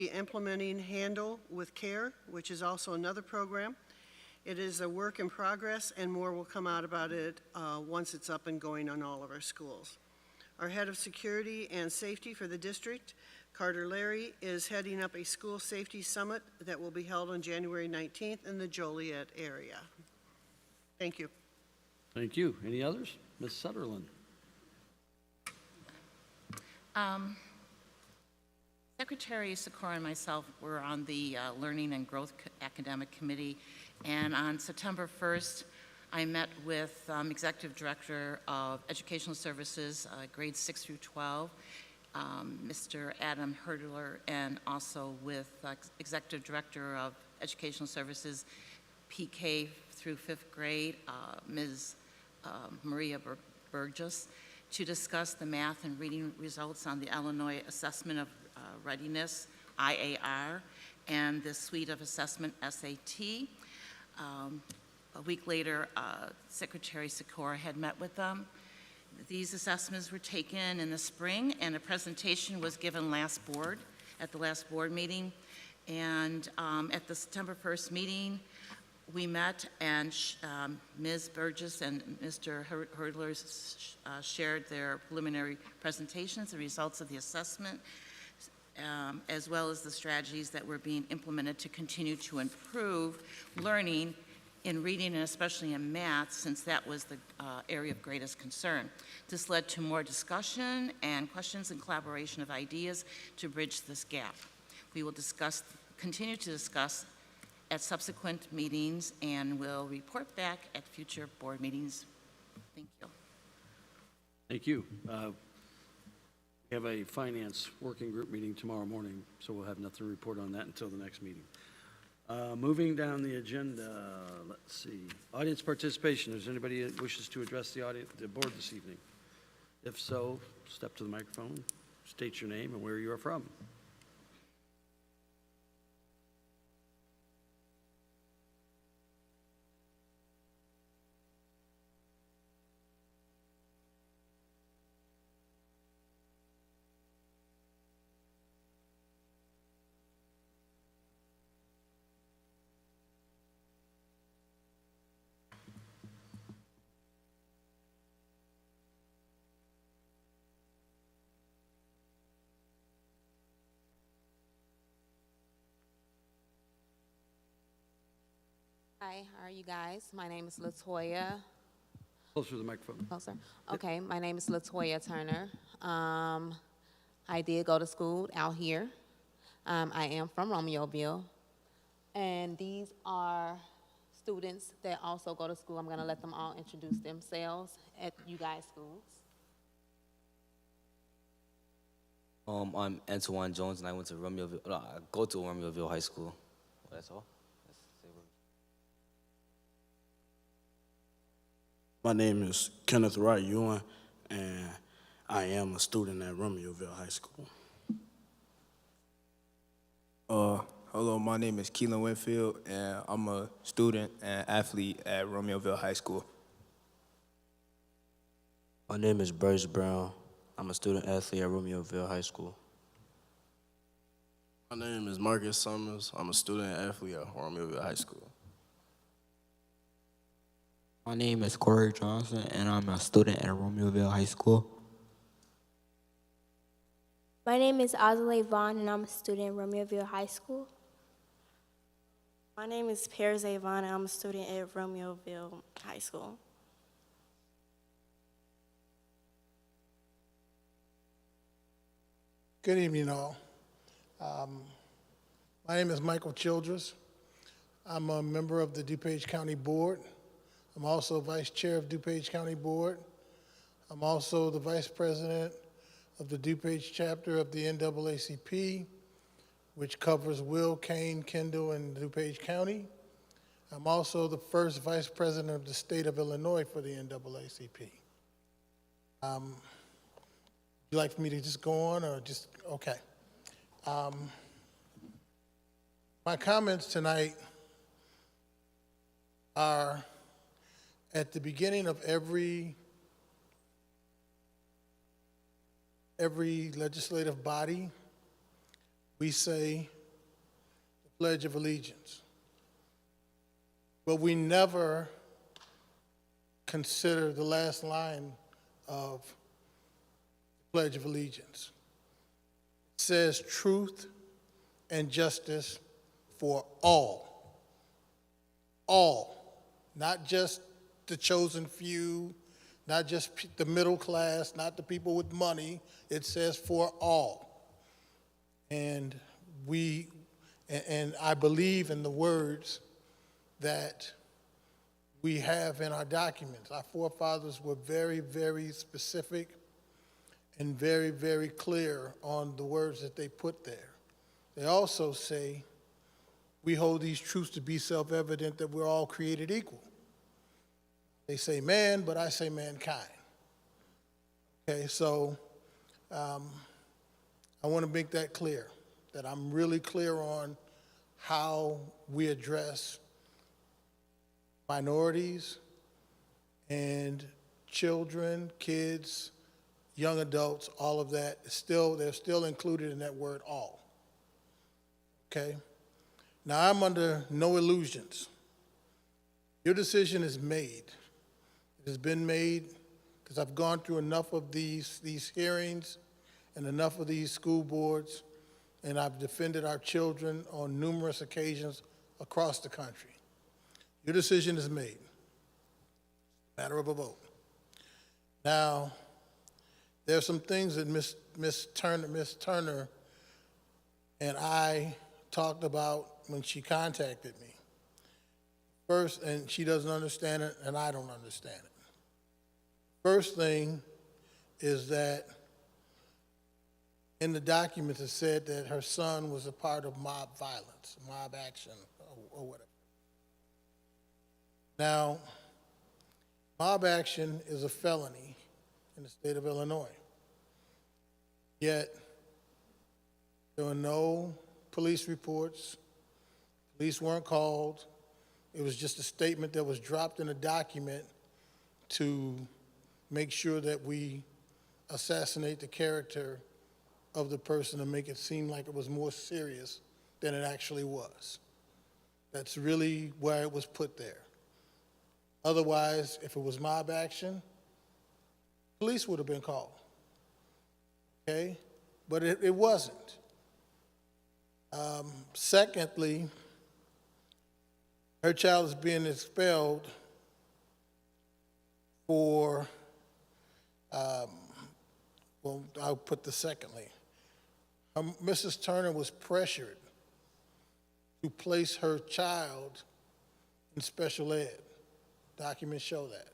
implementing Handle with Care, which is also another program. It is a work in progress, and more will come out about it once it's up and going on all of our schools. Our head of security and safety for the district, Carter Larry, is heading up a school safety summit that will be held on January 19th in the Joliet area. Thank you. Thank you. Any others? Ms. Sutherland. Secretary Sikora and myself were on the Learning and Growth Academic Committee, and on September 1st, I met with Executive Director of Educational Services, grades 6 through 12, Mr. Adam Herdler, and also with Executive Director of Educational Services, PK through 5th grade, Ms. Maria Burgess, to discuss the math and reading results on the Illinois Assessment of Readiness, IAR, and the suite of assessment, SAT. A week later, Secretary Sikora had met with them. These assessments were taken in the spring, and a presentation was given at the last board meeting. And at the September 1st meeting, we met, and Ms. Burgess and Mr. Herdler shared their preliminary presentations, the results of the assessment, as well as the strategies that were being implemented to continue to improve learning in reading and especially in math, since that was the area of greatest concern. This led to more discussion and questions and collaboration of ideas to bridge this gap. We will continue to discuss at subsequent meetings, and will report back at future board meetings. Thank you. Thank you. We have a finance working group meeting tomorrow morning, so we'll have nothing to report on that until the next meeting. Moving down the agenda, let's see. Audience participation. Is there anybody that wishes to address the board this evening? If so, step to the microphone, state your name and where you are from. Hi, how are you guys? My name is Latoya. Closer to the microphone. Closer. Okay, my name is Latoya Turner. I did go to school out here. I am from Romeoville. And these are students that also go to school. I'm gonna let them all introduce themselves at you guys' schools. I'm Antoine Jones, and I went to Romeoville. I go to Romeoville High School. That's all. My name is Kenneth Wright Ewan, and I am a student at Romeoville High School. Hello, my name is Keelan Winfield, and I'm a student and athlete at Romeoville High School. My name is Bryce Brown. I'm a student athlete at Romeoville High School. My name is Marcus Summers. I'm a student athlete at Romeoville High School. My name is Corey Johnson, and I'm a student at Romeoville High School. My name is Azalea Vaughn, and I'm a student at Romeoville High School. My name is Pears Avon, and I'm a student at Romeoville High School. Good evening, all. My name is Michael Childress. I'm a member of the DuPage County Board. I'm also Vice Chair of DuPage County Board. I'm also the Vice President of the DuPage chapter of the NAACP, which covers Will, Kane, Kendall, and DuPage County. I'm also the first Vice President of the state of Illinois for the NAACP. Would you like for me to just go on, or just, okay. My comments tonight are at the beginning of every legislative body, we say the Pledge of Allegiance, but we never consider the last line of the Pledge of Allegiance. It says truth and justice for all. All, not just the chosen few, not just the middle class, not the people with money. It says for all. And I believe in the words that we have in our documents. Our forefathers were very, very specific and very, very clear on the words that they put there. They also say, we hold these truths to be self-evident that we're all created equal. They say man, but I say mankind. Okay, so I want to make that clear, that I'm really clear on how we address minorities and children, kids, young adults, all of that. They're still included in that word all. Okay? Now, I'm under no illusions. Your decision is made. It has been made because I've gone through enough of these hearings and enough of these school boards, and I've defended our children on numerous occasions across the country. Your decision is made. Matter of a vote. Now, there are some things that Miss Turner and I talked about when she contacted me. First, and she doesn't understand it, and I don't understand it. First thing is that in the documents it said that her son was a part of mob violence, mob action, or whatever. Now, mob action is a felony in the state of Illinois. Yet, there were no police reports. Police weren't called. It was just a statement that was dropped in a document to make sure that we assassinate the character of the person and make it seem like it was more serious than it actually was. That's really why it was put there. Otherwise, if it was mob action, police would have been called. Okay? But it wasn't. Secondly, her child is being expelled for, well, I'll put the secondly. Mrs. Turner was pressured to place her child in special ed. Documents show that.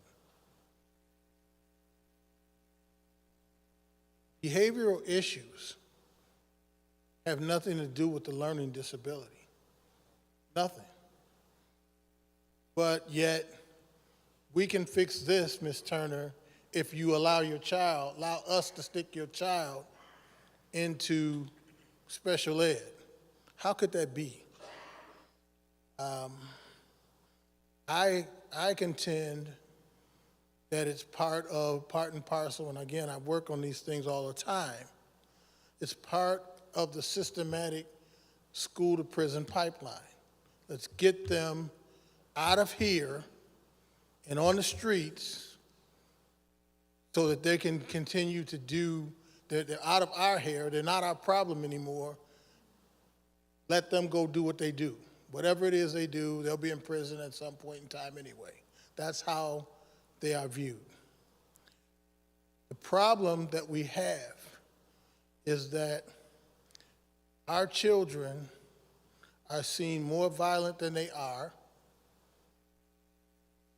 Behavioral issues have nothing to do with the learning disability. Nothing. But yet, we can fix this, Ms. Turner, if you allow us to stick your child into special ed. How could that be? I contend that it's part and parcel, and again, I work on these things all the time. It's part of the systematic school-to-prison pipeline. Let's get them out of here and on the streets so that they can continue to do, they're out of our hair, they're not our problem anymore. Let them go do what they do. Whatever it is they do, they'll be in prison at some point in time anyway. That's how they are viewed. The problem that we have is that our children are seen more violent than they are,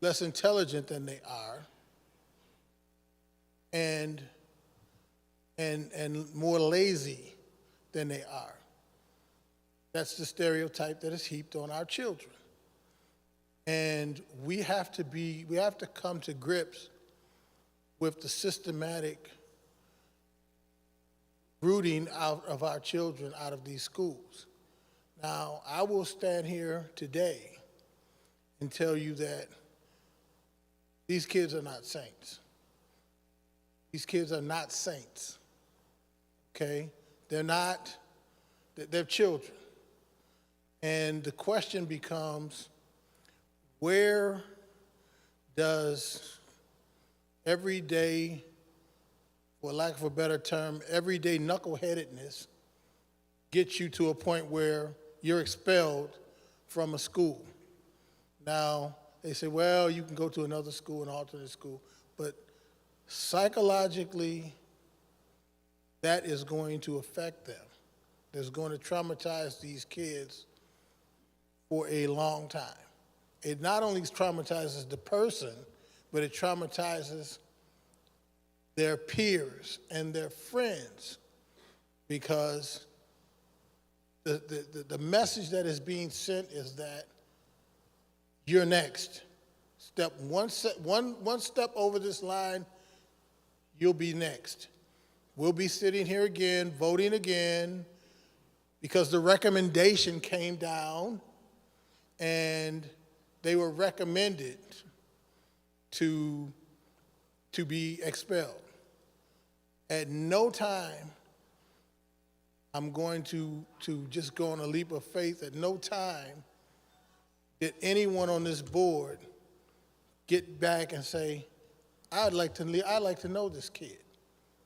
less intelligent than they are, and more lazy than they are. That's the stereotype that is heaped on our children. And we have to come to grips with the systematic rooting out of our children out of these schools. Now, I will stand here today and tell you that these kids are not saints. These kids are not saints, okay? They're not They're children. And the question becomes, where does everyday, for lack of a better term, everyday knuckleheadedness get you to a point where you're expelled from a school? Now, they say, well, you can go to another school, an alternate school, but psychologically, that is going to affect them. It's going to traumatize these kids for a long time. It not only traumatizes the person, but it traumatizes their peers and their friends, because the message that is being sent is that you're next. One step over this line, you'll be next. We'll be sitting here again, voting again, because the recommendation came down and they were recommended to be expelled. At no time, I'm going to just go on a leap of faith, at no time did anyone on this board get back and say, I'd like to know this kid.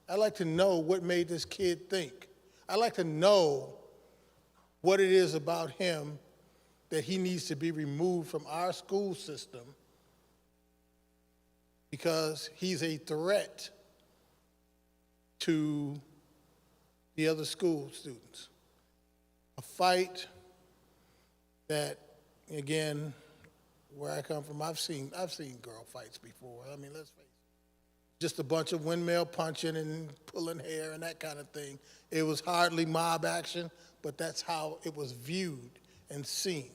I'd like to know what made this kid think. I'd like to know what it is about him that he needs to be removed from our school system because he's a threat to the other school students. A fight that, again, where I come from, I've seen girl fights before. I mean, let's face it. Just a bunch of windmill punching and pulling hair and that kind of thing. It was hardly mob action, but that's how it was viewed and seen.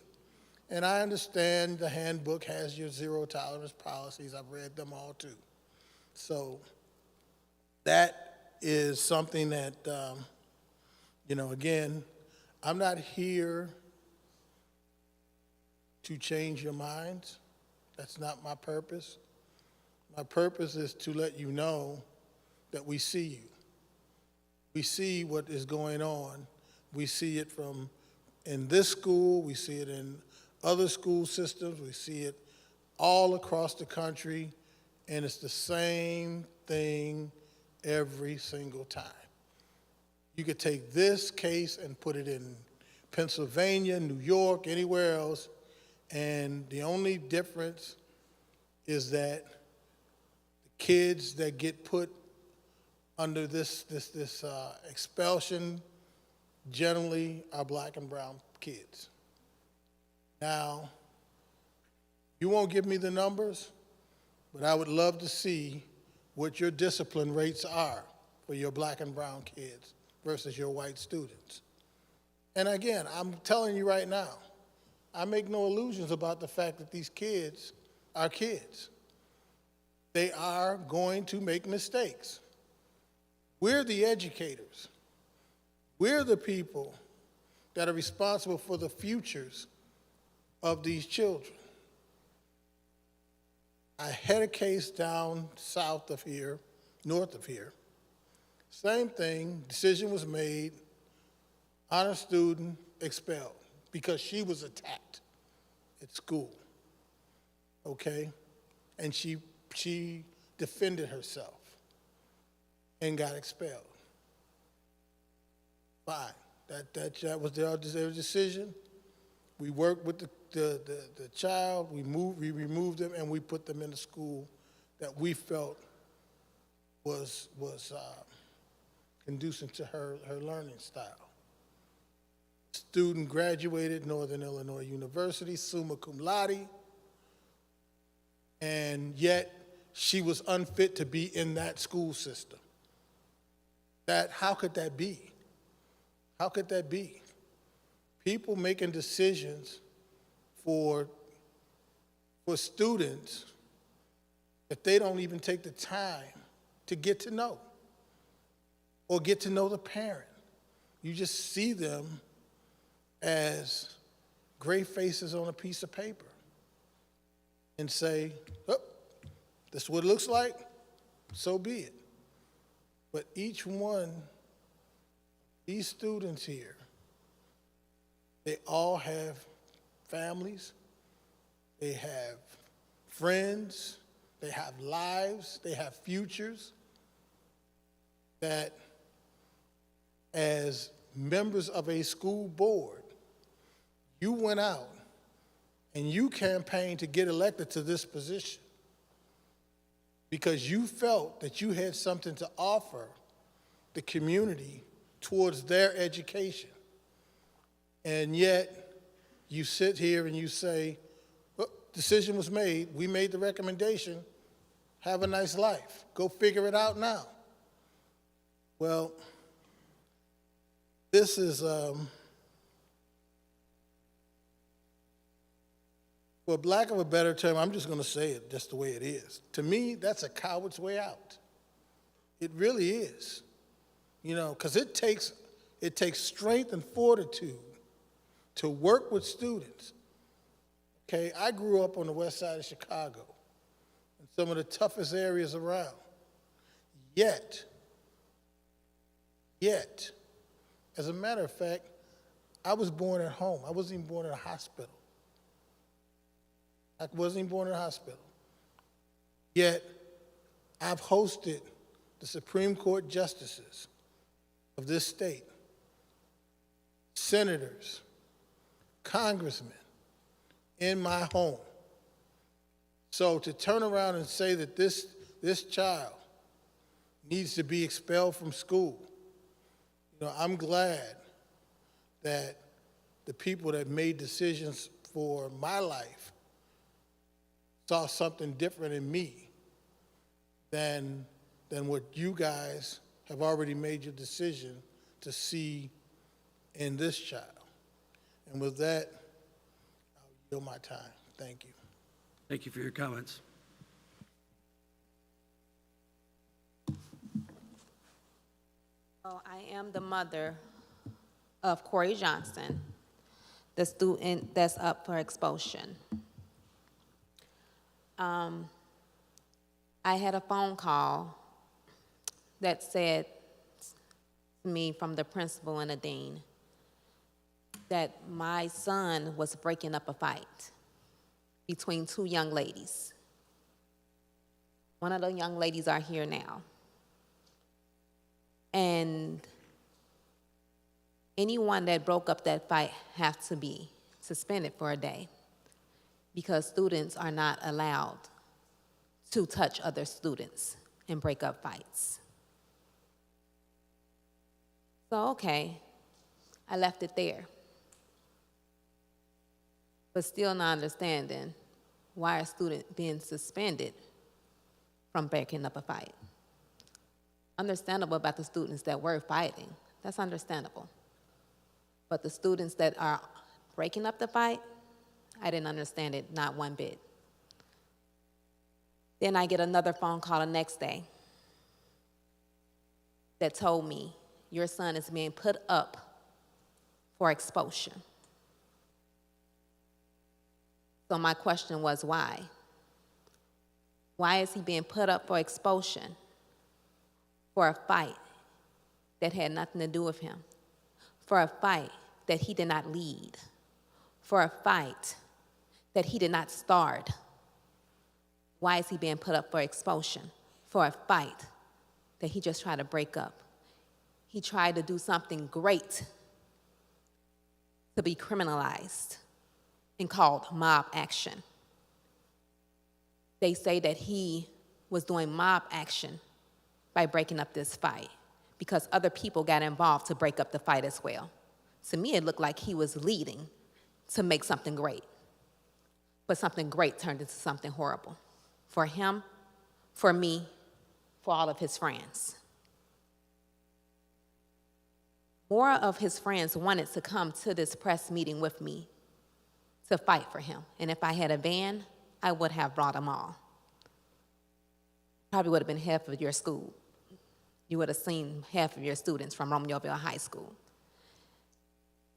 And I understand the handbook has your zero tolerance policies. I've read them all too. So that is something that, again, I'm not here to change your minds. That's not my purpose. My purpose is to let you know that we see you. We see what is going on. We see it from in this school, we see it in other school systems, we see it all across the country, and it's the same thing every single time. You could take this case and put it in Pennsylvania, New York, anywhere else, and the only difference is that the kids that get put under this expulsion generally are black and brown kids. Now, you won't give me the numbers, but I would love to see what your discipline rates are for your black and brown kids versus your white students. And again, I'm telling you right now, I make no illusions about the fact that these kids are kids. They are going to make mistakes. We're the educators. We're the people that are responsible for the futures of these children. I had a case down south of here, north of here. Same thing, decision was made, honor student expelled because she was attacked at school, okay? And she defended herself and got expelled. Fine, that was their decision. We worked with the child, we removed them, and we put them in a school that we felt was conducive to her learning style. Student graduated Northern Illinois University, summa cum laude, and yet she was unfit to be in that school system. How could that be? How could that be? People making decisions for students that they don't even take the time to get to know or get to know the parent. You just see them as gray faces on a piece of paper and say, oh, this is what it looks like, so be it. But each one, these students here, They all have families, they have friends, they have lives, they have futures that as members of a school board, you went out and you campaigned to get elected to this position because you felt that you had something to offer the community towards their education. And yet, you sit here and you say, well, decision was made, we made the recommendation, have a nice life, go figure it out now. Well, this is, for lack of a better term, I'm just going to say it just the way it is. To me, that's a coward's way out. It really is. You know, because it takes strength and fortitude to work with students. Okay, I grew up on the west side of Chicago, in some of the toughest areas around. Yet, as a matter of fact, I was born at home. I wasn't even born in a hospital. I wasn't even born in a hospital. Yet, I've hosted the Supreme Court justices of this state, senators, congressmen in my home. So to turn around and say that this child needs to be expelled from school, you know, I'm glad that the people that made decisions for my life saw something different in me than what you guys have already made your decision to see in this child. And with that, I'll yield my time. Thank you. Thank you for your comments. So I am the mother of Corey Johnson, the student that's up for expulsion. I had a phone call that said to me from the principal and the dean that my son was breaking up a fight between two young ladies. One of the young ladies are here now. And anyone that broke up that fight has to be suspended for a day because students are not allowed to touch other students and break up fights. So, okay, I left it there. But still not understanding why a student being suspended from breaking up a fight. Understandable about the students that were fighting. That's understandable. But the students that are breaking up the fight, I didn't understand it, not one bit. Then I get another phone call the next day that told me, your son is being put up for expulsion. So my question was, why? Why is he being put up for expulsion for a fight that had nothing to do with him? For a fight that he did not lead? For a fight that he did not start? Why is he being put up for expulsion? For a fight that he just tried to break up. He tried to do something great to be criminalized and called mob action. They say that he was doing mob action by breaking up this fight because other people got involved to break up the fight as well. To me, it looked like he was leading to make something great. But something great turned into something horrible. For him, for me, for all of his friends. More of his friends wanted to come to this press meeting with me to fight for him. And if I had a van, I would have brought them all. Probably would have been half of your school. You would have seen half of your students from Romeoville High School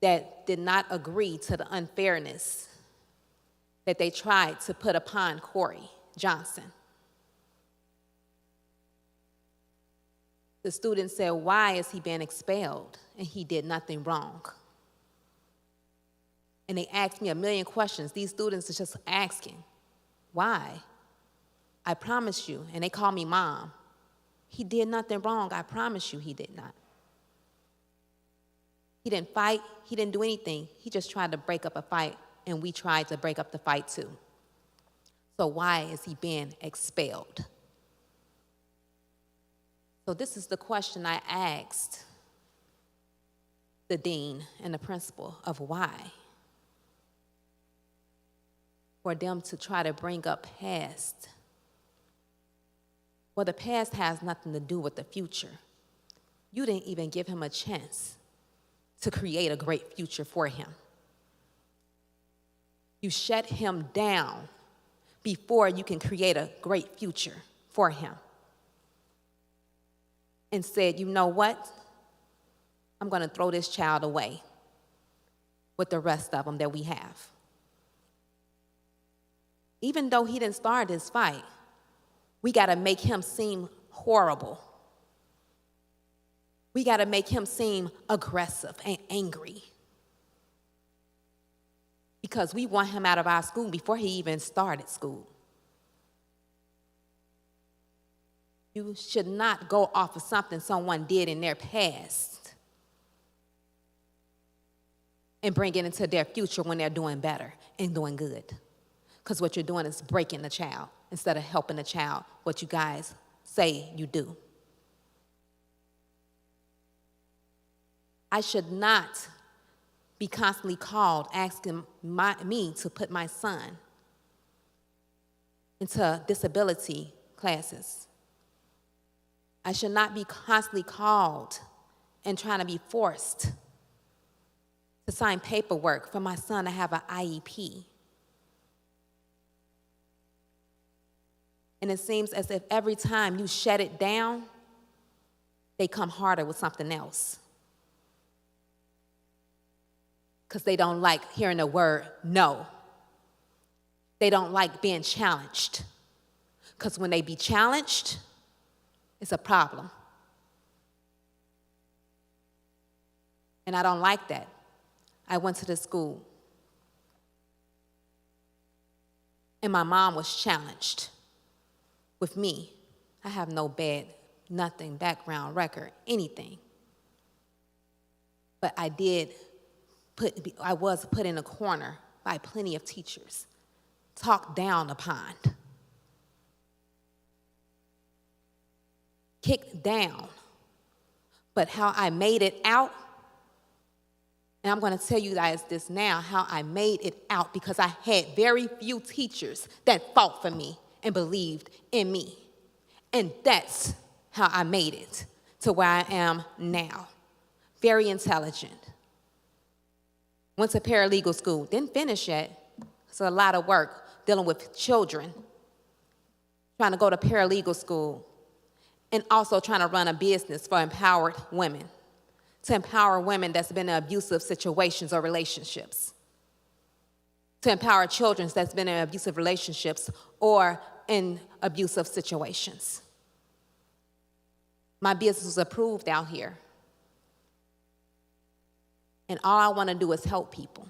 that did not agree to the unfairness that they tried to put upon Corey Johnson. The students said, why is he being expelled? And he did nothing wrong. and they ask me a million questions. These students are just asking, why? I promise you, and they call me mom. He did nothing wrong, I promise you he did not. He didn't fight, he didn't do anything. He just tried to break up a fight, and we tried to break up the fight too. So why is he being expelled? So this is the question I asked the dean and the principal of why. For them to try to bring up past. Well, the past has nothing to do with the future. You didn't even give him a chance to create a great future for him. You shut him down before you can create a great future for him. And said, you know what? I'm going to throw this child away with the rest of them that we have. Even though he didn't start this fight, we got to make him seem horrible. We got to make him seem aggressive and angry. Because we want him out of our school before he even started school. You should not go off of something someone did in their past and bring it into their future when they're doing better and doing good. Because what you're doing is breaking the child instead of helping the child, what you guys say you do. I should not be constantly called asking me to put my son into disability classes. I should not be constantly called and trying to be forced to sign paperwork for my son to have an IEP. And it seems as if every time you shut it down, they come harder with something else. Because they don't like hearing the word no. They don't like being challenged. Because when they be challenged, it's a problem. And I don't like that. I went to the school, and my mom was challenged with me. I have no bad, nothing, background, record, anything. But I was put in a corner by plenty of teachers, talked down upon, kicked down. But how I made it out, and I'm going to tell you guys this now, how I made it out, because I had very few teachers that fought for me and believed in me. And that's how I made it to where I am now. Very intelligent. Went to paralegal school, didn't finish yet. It's a lot of work dealing with children, trying to go to paralegal school, and also trying to run a business for empowered women, to empower women that's been in abusive situations or relationships, to empower children that's been in abusive relationships or in abusive situations. My business was approved out here. And all I want to do is help people.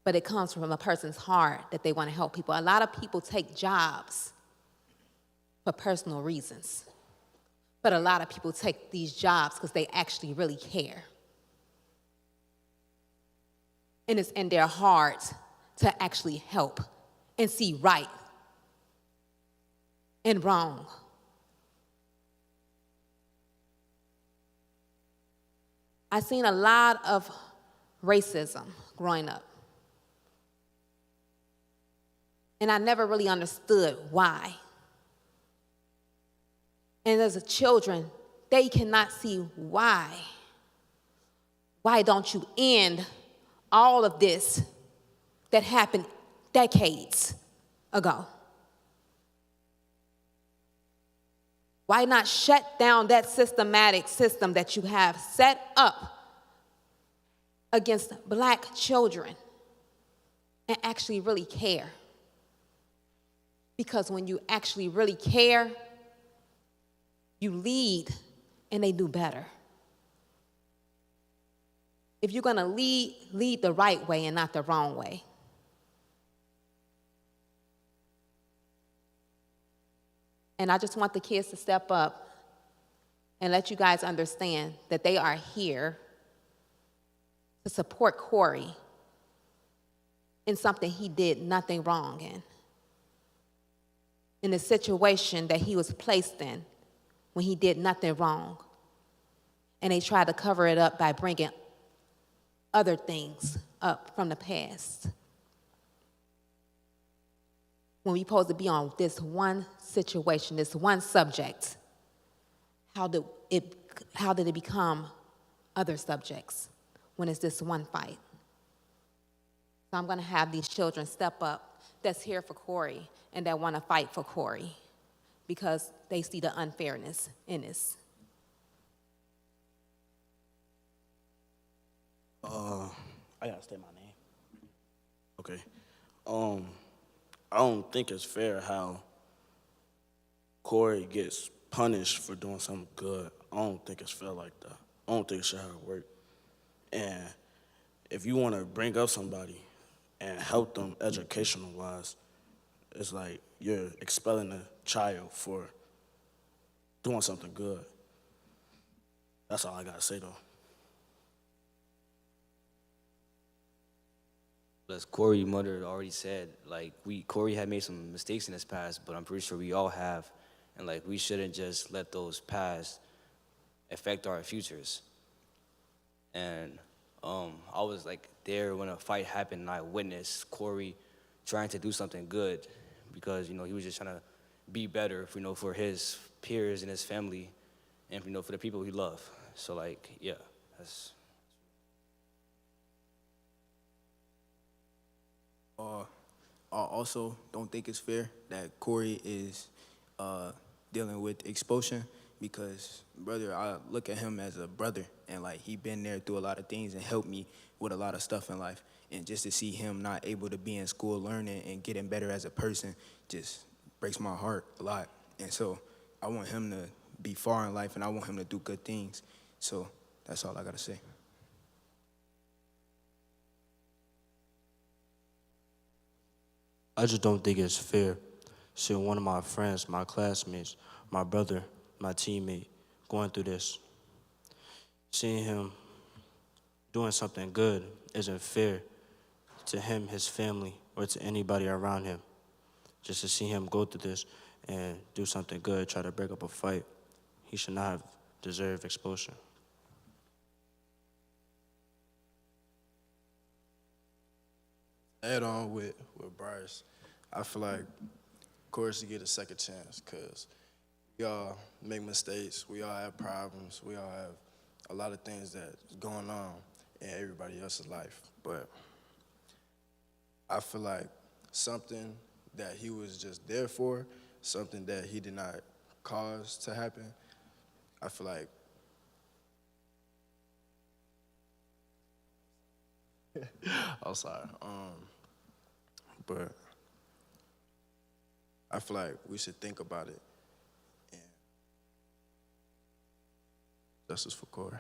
But it comes from a person's heart that they want to help people. A lot of people take jobs for personal reasons. But a lot of people take these jobs because they actually really care. And it's in their heart to actually help and see right and wrong. I've seen a lot of racism growing up. And I never really understood why. And as a children, they cannot see why. Why don't you end all of this that happened decades ago? Why not shut down that systematic system that you have set up against black children and actually really care? Because when you actually really care, you lead and they do better. if you're gonna lead the right way and not the wrong way. And I just want the kids to step up and let you guys understand that they are here to support Corey in something he did nothing wrong in a situation that he was placed in when he did nothing wrong. And they tried to cover it up by bringing other things up from the past. When we're supposed to be on this one situation, this one subject, how did it become other subjects when it's this one fight? So I'm going to have these children step up that's here for Corey and that want to fight for Corey because they see the unfairness in this. I gotta state my name. Okay. I don't think it's fair how Corey gets punished for doing something good. I don't think it's fair like that. I don't think it should how it work. And if you want to bring up somebody and help them educational-wise, it's like you're expelling a child for doing something good. That's all I gotta say, though. As Corey's mother already said, like, Corey had made some mistakes in his past, but I'm pretty sure we all have. And, like, we shouldn't just let those past affect our futures. And I was, like, there when a fight happened, and I witnessed Corey trying to do something good because, he was just trying to be better, for his peers and his family and, for the people he loved. So, like, yeah, that's... I also don't think it's fair that Corey is dealing with expulsion because, brother, I look at him as a brother and, like, he been there through a lot of things and helped me with a lot of stuff in life. And just to see him not able to be in school learning and getting better as a person just breaks my heart a lot. And so I want him to be far in life and I want him to do good things. So that's all I got to say. I just don't think it's fair seeing one of my friends, my classmates, my brother, my teammate going through this. Seeing him doing something good isn't fair to him, his family, or to anybody around him. Just to see him go through this and do something good, try to break up a fight, he should not have deserved expulsion. Add on with Bryce, I feel like Corey should get a second chance because we all make mistakes, we all have problems, we all have a lot of things that's going on in everybody else's life. But I feel like something that he was just there for, something that he did not cause to happen, I feel like I'm sorry. But I feel like we should think about it and justice for Corey.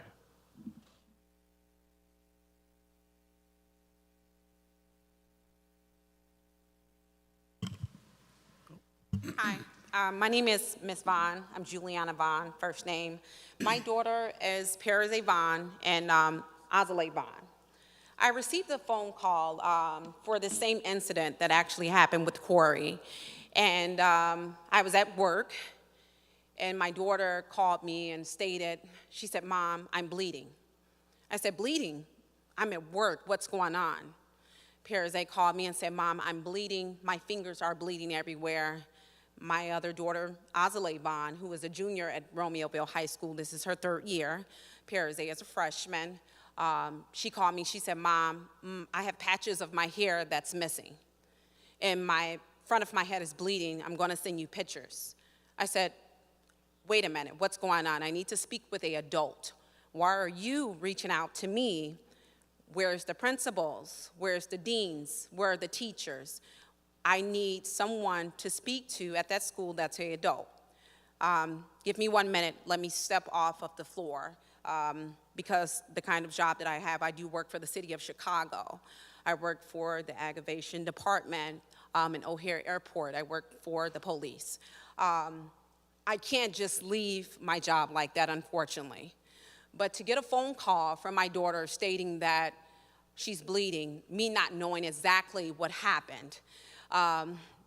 Hi, my name is Miss Vaughn. I'm Juliana Vaughn, first name. My daughter is Paris Vaughn and Azalea Vaughn. I received a phone call for the same incident that actually happened with Corey. And I was at work, and my daughter called me and stated, she said, "Mom, I'm bleeding." I said, "Bleeding? I'm at work. What's going on?" Paris called me and said, "Mom, I'm bleeding. My fingers are bleeding everywhere." My other daughter, Azalea Vaughn, who is a junior at Romeoville High School, this is her 3rd year. Paris is a freshman. She called me, she said, "Mom, I have patches of my hair that's missing. And my front of my head is bleeding. I'm gonna send you pictures." I said, "Wait a minute, what's going on? I need to speak with an adult. Why are you reaching out to me? Where's the principals? Where's the deans? Where are the teachers? I need someone to speak to at that school that's an adult. Give me 1 minute, let me step off of the floor." because the kind of job that I have, I do work for the city of Chicago. I work for the aggravation department in O'Hare Airport. I work for the police. I can't just leave my job like that, unfortunately. But to get a phone call from my daughter stating that she's bleeding, me not knowing exactly what happened,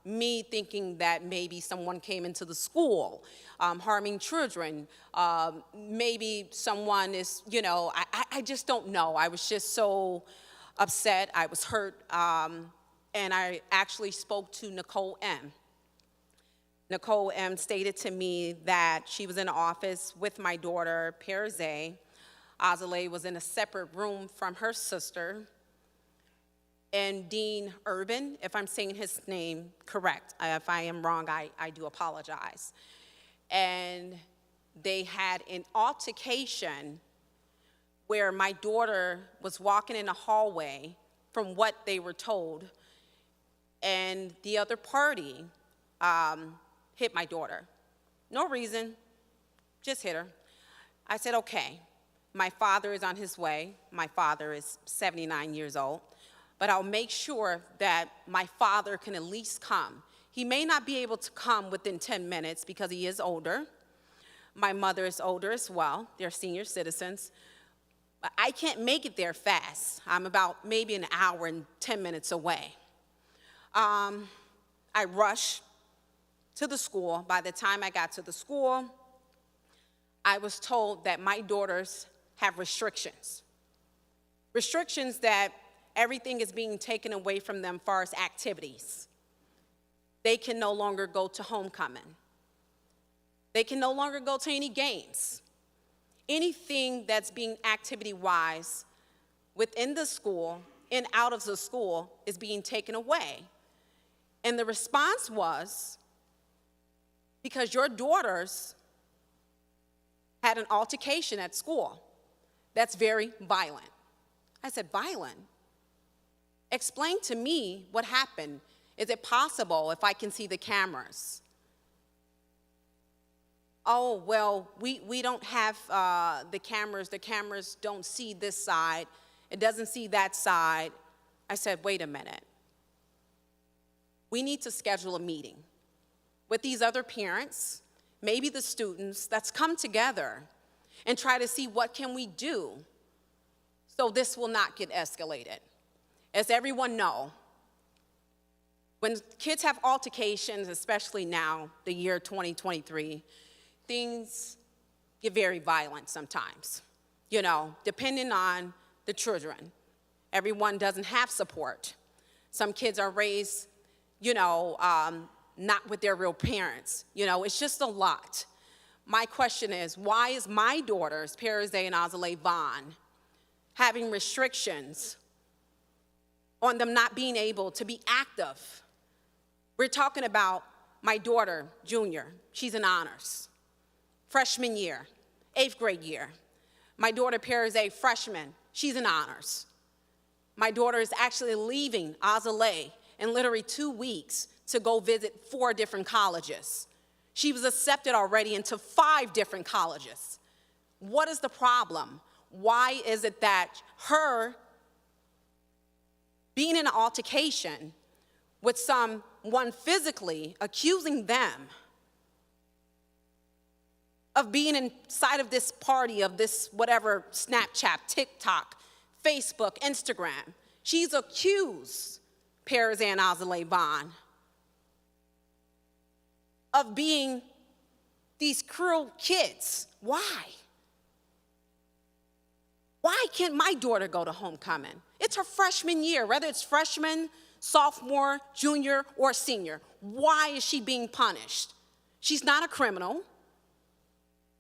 me thinking that maybe someone came into the school harming children, maybe someone is, I just don't know. I was just so upset, I was hurt, and I actually spoke to Nicole M. Nicole M. stated to me that she was in the office with my daughter, Perzay. Azalea was in a separate room from her sister. And Dean Urban, if I'm saying his name correct, if I am wrong, I do apologize. And they had an altercation where my daughter was walking in the hallway from what they were told, and the other party hit my daughter. No reason, just hit her. I said, okay, my father is on his way. My father is 79 years old, but I'll make sure that my father can at least come. He may not be able to come within 10 minutes because he is older. My mother is older as well. They're senior citizens. But I can't make it there fast. I'm about maybe an hour and 10 minutes away. I rushed to the school. By the time I got to the school, I was told that my daughters have restrictions. Restrictions that everything is being taken away from them as far as activities. They can no longer go to homecoming. They can no longer go to any games. Anything that's being activity-wise within the school and out of the school is being taken away. And the response was, because your daughters had an altercation at school that's very violent. I said, violent? Explain to me what happened. Is it possible if I can see the cameras? Oh, well, we don't have the cameras. The cameras don't see this side. It doesn't see that side. I said, wait a minute. We need to schedule a meeting with these other parents, maybe the students, that's come together and try to see what can we do so this will not get escalated. As everyone know, when kids have altercations, especially now, the year 2023, things get very violent sometimes, depending on the children. Everyone doesn't have support. Some kids are raised, not with their real parents. It's just a lot. My question is, why is my daughters, Perzay and Azalea Vaughn, having restrictions on them not being able to be active? We're talking about my daughter, Junior. She's in honors. Freshman year, 8th grade year. My daughter, Perzay, freshman. She's in honors. My daughter is actually leaving Azalea in literally 2 weeks to go visit 4 different colleges. She was accepted already into 5 different colleges. What is the problem? Why is it that her being in an altercation with someone physically accusing them of being inside of this party, of this whatever, Snapchat, TikTok, Facebook, Instagram, she's accused Perzay and Azalea Vaughn of being these cruel kids. Why? Why can't my daughter go to homecoming? It's her freshman year, whether it's freshman, sophomore, junior, or senior. Why is she being punished? She's not a criminal.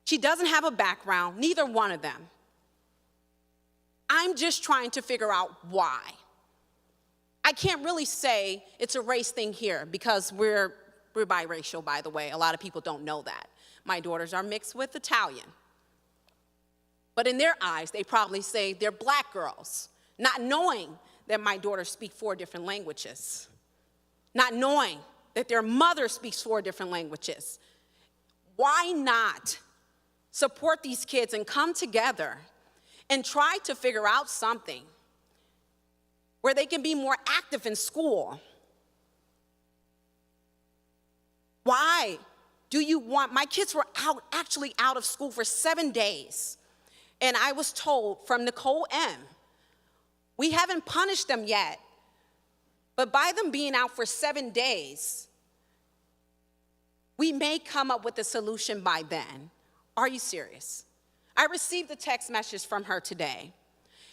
She doesn't have a background, neither one of them. I'm just trying to figure out why. I can't really say it's a race thing here because we're biracial, by the way. A lot of people don't know that. My daughters are mixed with Italian. But in their eyes, they probably say they're black girls, not knowing that my daughters speak 4 different languages, not knowing that their mother speaks 4 different languages. Why not support these kids and come together and try to figure out something where they can be more active in school. Why do you want, my kids were actually out of school for 7 days. And I was told from Nicole M., we haven't punished them yet, but by them being out for 7 days, we may come up with a solution by then. Are you serious? I received a text message from her today.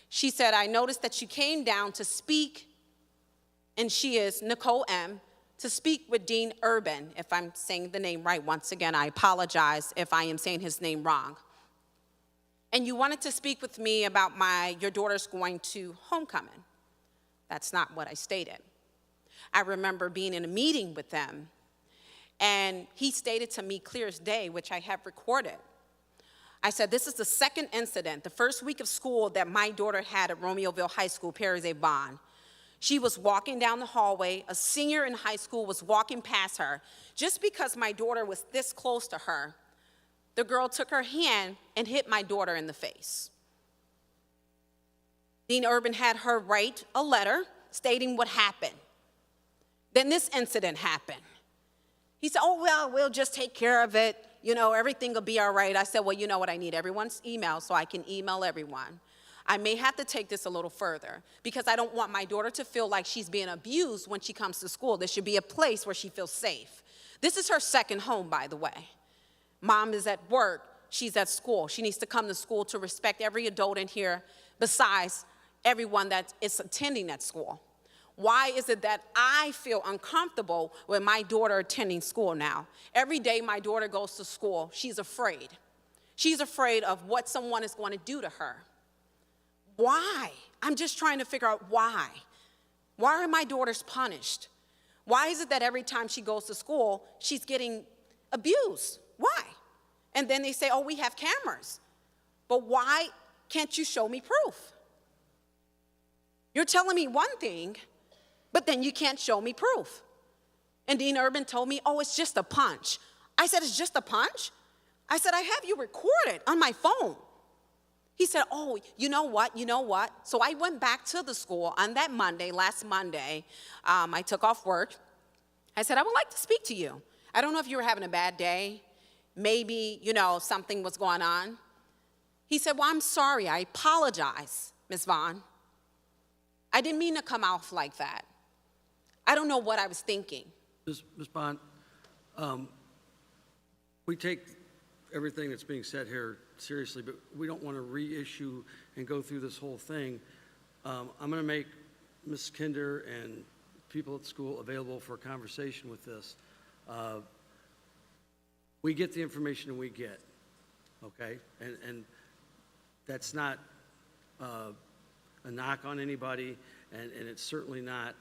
She said, I noticed that you came down to speak, and she is Nicole M., to speak with Dean Urban. If I'm saying the name right, once again, I apologize if I am saying his name wrong. And you wanted to speak with me about your daughter's going to homecoming. That's not what I stated. I remember being in a meeting with them, and he stated to me clear as day, which I have recorded. I said, this is the second incident, the first week of school that my daughter had at Romeoville High School, Perry Vaughn. She was walking down the hallway. A senior in high school was walking past her. Just because my daughter was this close to her, the girl took her hand and hit my daughter in the face. Dean Urban had her write a letter stating what happened. Then this incident happened. He said, oh, well, we'll just take care of it. You know, everything will be all right. I said, well, you know what? I need everyone's email so I can email everyone. I may have to take this a little further because I don't want my daughter to feel like she's being abused when she comes to school. There should be a place where she feels safe. This is her second home, by the way. Mom is at work. She's at school. She needs to come to school to respect every adult in here besides everyone that is attending at school. Why is it that I feel uncomfortable with my daughter attending school now? Every day my daughter goes to school, she's afraid. She's afraid of what someone is going to do to her. Why? I'm just trying to figure out why. Why are my daughters punished? Why is it that every time she goes to school, she's getting abused? Why? And then they say, oh, we have cameras. But why can't you show me proof? You're telling me one thing, but then you can't show me proof. And Dean Urban told me, oh, it's just a punch. I said, it's just a punch? I said, I have you recorded on my phone. He said, oh, you know what? So I went back to the school on that Monday, last Monday. I took off work. I said, I would like to speak to you. I don't know if you were having a bad day. Maybe, something was going on. He said, well, I'm sorry. I apologize, Ms. Vaughn. I didn't mean to come off like that. I don't know what I was thinking. Ms. Bond, we take everything that's being said here seriously, but we don't want to reissue and go through this whole thing. I'm going to make Ms. Kinder and people at school available for a conversation with this. We get the information we get, okay? And that's not a knock on anybody, and it's certainly not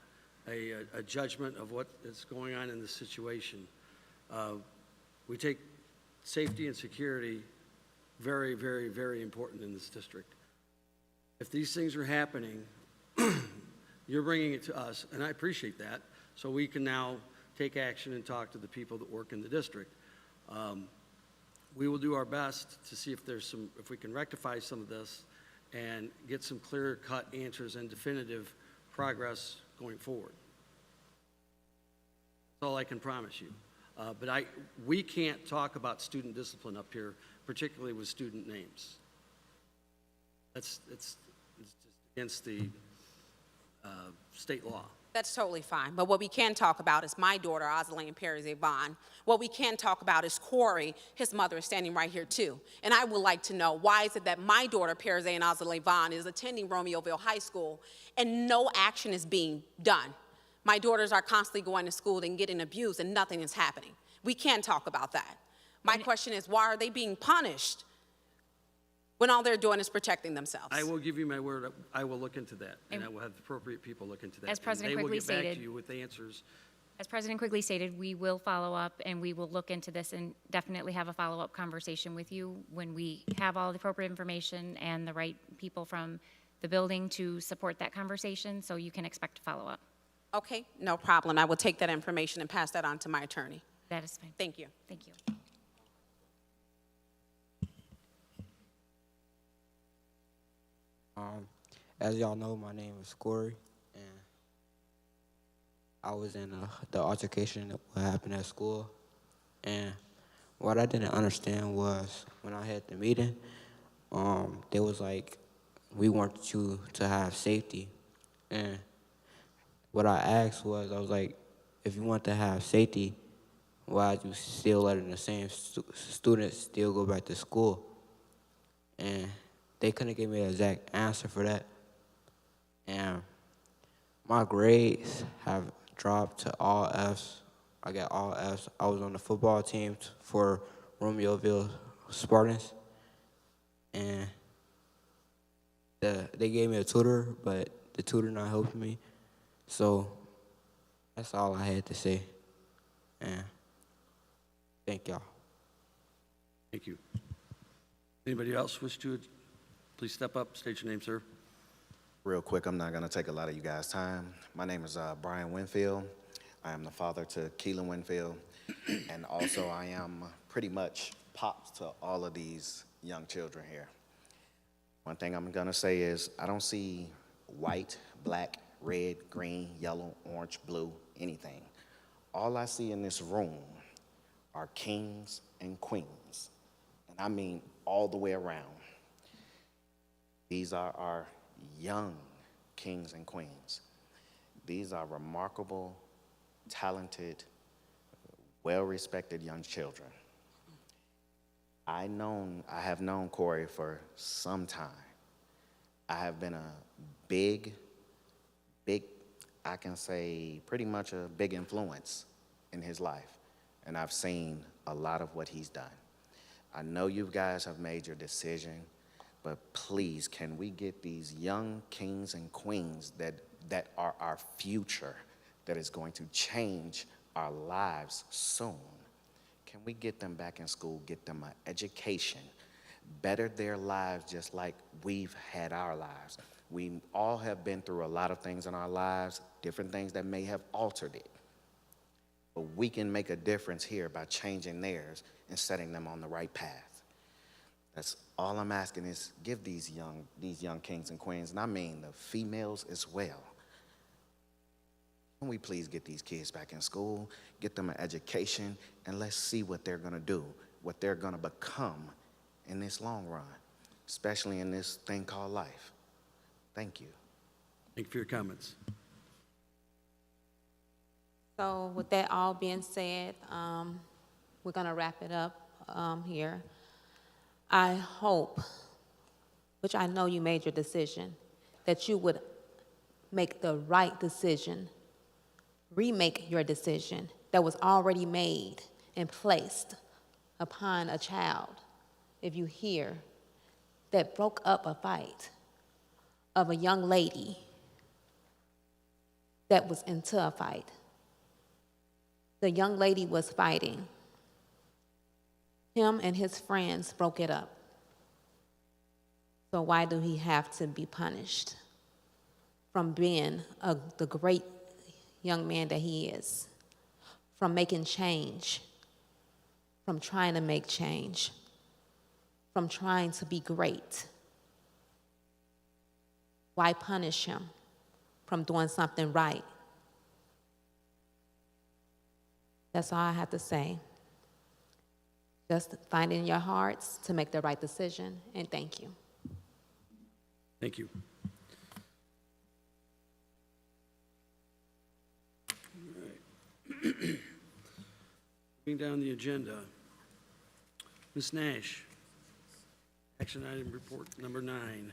a judgment of what is going on in the situation. We take safety and security very, very, very important in this district. If these things are happening, you're bringing it to us, and I appreciate that, so we can now take action and talk to the people that work in the district. We will do our best to see if we can rectify some of this and get some clear-cut answers and definitive progress going forward. That's all I can promise you. But we can't talk about student discipline up here, particularly with student names. It's just against the state law. That's totally fine. But what we can talk about is my daughter, Oslane Perry Vaughn. What we can talk about is Corey. His mother is standing right here, too. And I would like to know, why is it that my daughter, Perry and Oslane Vaughn, is attending Romeoville High School and no action is being done? My daughters are constantly going to school and getting abused and nothing is happening. We can talk about that. My question is, why are they being punished when all they're doing is protecting themselves? I will give you my word. I will look into that, and I will have the appropriate people look into that. As President and Quigley they will get back stated, to you with the answers. As President Quigley stated, we will follow up and we will look into this and definitely have a follow-up conversation with you when we have all the appropriate information and the right people from the building to support that conversation, so you can expect a follow-up. Okay, no problem. I will take that information and pass that on to my attorney. That is fine. Thank you. Thank you. As y'all know, my name is Corey, and I was in the altercation that happened at school. And what I didn't understand was when I had the meeting, they was like, we want you to have safety. And what I asked was, I was like, if you want to have safety, why are you still letting the same students still go back to school? And they couldn't give me an exact answer for that. And my grades have dropped to all Fs. I got all Fs. I was on the football team for Romeoville Spartans. And they gave me a tutor, but the tutor not helping me. So that's all I had to say. And thank y'all. Thank you. Anybody else wish to, please step up, state your name, sir. Real quick, I'm not going to take a lot of you guys' time. My name is Brian Winfield. I am the father to Keelan Winfield, and also I am pretty much pops to all of these young children here. One thing I'm going to say is I don't see white, black, red, green, yellow, orange, blue, anything. All I see in this room are kings and queens, and I mean all the way around. These are our young kings and queens. These are remarkable, talented, well-respected young children. I have known Corey for some time. I have been a big, I can say pretty much a big influence in his life, and I've seen a lot of what he's done. I know you guys have made your decision, but please, can we get these young kings and queens that are our future, that is going to change our lives soon? Can we get them back in school, get them an education, better their lives just like we've had our lives? We all have been through a lot of things in our lives, different things that may have altered it. But we can make a difference here by changing theirs and setting them on the right path. That's all I'm asking is give these young kings and queens, and I mean the females as well. Can we please get these kids back in school, get them an education, and let's see what they're gonna do, what they're gonna become in this long run, especially in this thing called life. Thank you. Thank you for your comments. So with that all being said, we're gonna wrap it up here. I hope, which I know you made your decision, that you would make the right decision, remake your decision that was already made and placed upon a child, if you hear, that broke up a fight of a young lady that was into a fight. The young lady was fighting. Him and his friends broke it up. So why do he have to be punished from being the great young man that he is, from making change, from trying to make change, from trying to be great? Why punish him from doing something right? That's all I have to say. Just find it in your hearts to make the right decision, and thank you. Thank you. All right. Moving down the agenda. Ms. Nash, action item report number 9.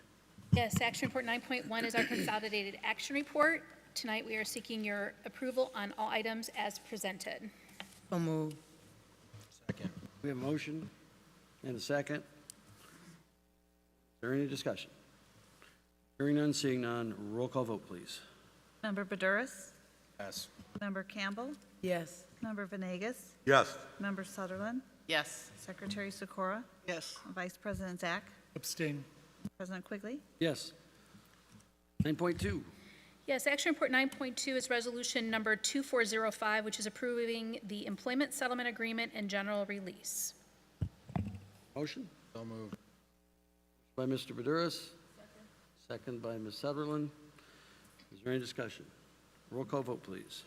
Yes, action report 9.1 is our consolidated action report. Tonight, we are seeking your approval on all items as presented. So moved. Second. We have a motion and a second. Is there any discussion? Hearing none, seeing none, roll call vote, please. Member Baduras? Yes. Member Campbell? Yes. Member Venegas? Yes. Member Sutherland? Yes. Secretary Sikora? Yes. Vice President Zach? Abstain. President Quigley? Yes. 9.2. Yes, action report 9.2 is resolution number 2405, which is approving the employment settlement agreement and general release. Motion So moved. by Mr. Baduras. Second by Ms. Sutherland. Is there any discussion? Roll call vote, please.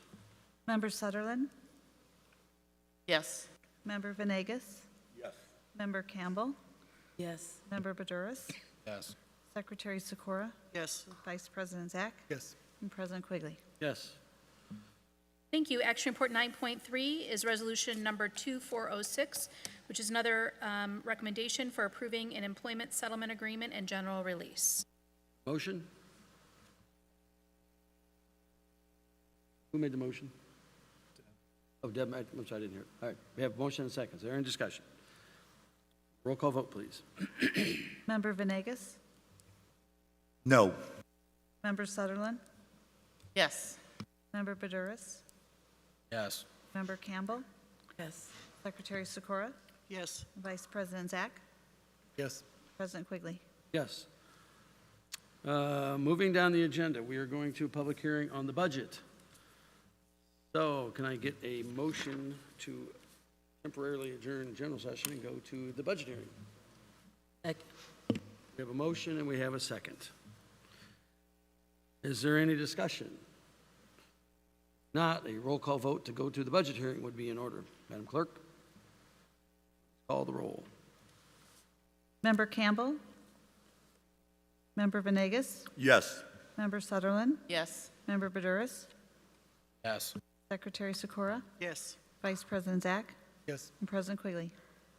Member Sutherland? Yes. Member Venegas? Yes. Member Campbell? Yes. Member Badouris? Yes. Secretary Sikora? Yes. Vice President Zach? Yes. And President Quigley. Yes. Thank you. Action Report 9.3 is Resolution Number 2406, which is another recommendation for approving an employment settlement agreement and general release. Motion? Who made the motion? Oh, Deb, I'm sorry, I didn't hear it. All right, we have a motion and a second. Is there any discussion? Roll call vote, please. Member Venegas? No. Member Sutherland? Yes. Member Badouris? Yes. Member Campbell? Yes. Secretary Sikora? Yes. Vice President Zach? Yes. President Quigley. Yes. Moving down the agenda, we are going to a public hearing on the budget. So can I get a motion to temporarily adjourn general session and go to the budget hearing? We have a motion and we have a second. Is there any discussion? Not, a roll call vote to go to the budget hearing would be in order. Madam Clerk, call the roll. Member Campbell? Member Venegas? Yes. Member Sutherland? Yes. Member Badouris? Yes. Secretary Sikora? Yes. Vice President Zach? Yes. And President Quigley.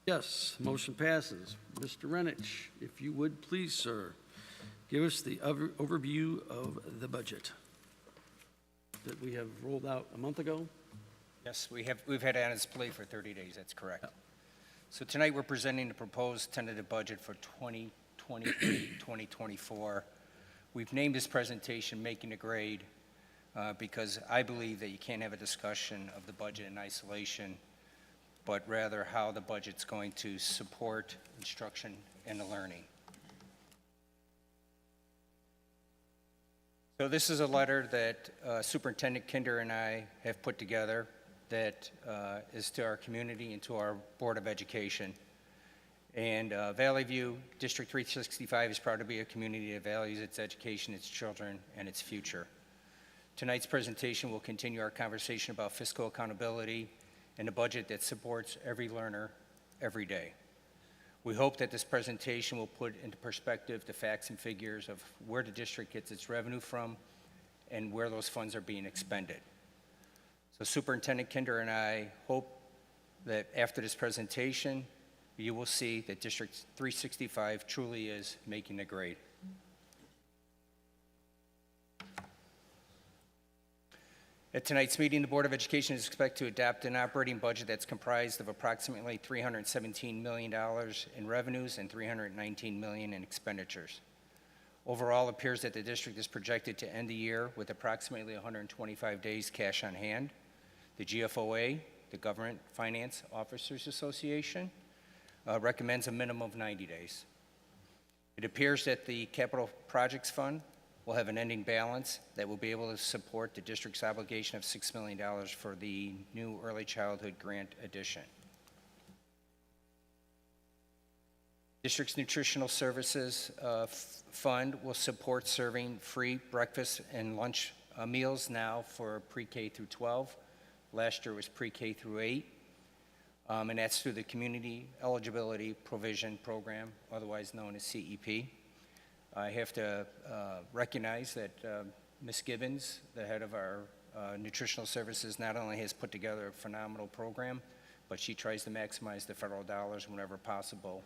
Yes, motion passes. Mr. Renich, if you would please, sir, give us the overview of the budget that we have rolled out a month ago. Yes, we've had it on display for 30 days, that's correct. So tonight, we're presenting the proposed tentative budget for 2023-2024. We've named this presentation Making a Grade because I believe that you can't have a discussion of the budget in isolation, but rather how the budget's going to support instruction and the learning. So this is a letter that Superintendent Kinder and I have put together that is to our community and to our Board of Education. And Valley View District 365 is proud to be a community that values its education, its children, and its future. Tonight's presentation will continue our conversation about fiscal accountability and a budget that supports every learner every day. We hope that this presentation will put into perspective the facts and figures of where the district gets its revenue from and where those funds are being expended. So Superintendent Kinder and I hope that after this presentation, you will see that District 365 truly is making a grade. At tonight's meeting, the Board of Education is expected to adopt an operating budget that's comprised of approximately $317 million in revenues and $319 million in expenditures. Overall, it appears that the district is projected to end the year with approximately 125 days cash on hand. The GFOA, the Government Finance Officers Association, recommends a minimum of 90 days. It appears that the Capital Projects Fund will have an ending balance that will be able to support the district's obligation of $6 million for the new early childhood grant addition. District's Nutritional Services Fund will support serving free breakfast and lunch meals now for pre-K through 12. Last year was pre-K through 8. And that's through the Community Eligibility Provision Program, otherwise known as CEP. I have to recognize that Ms. Gibbons, the head of our nutritional services, not only has put together a phenomenal program, but she tries to maximize the federal dollars whenever possible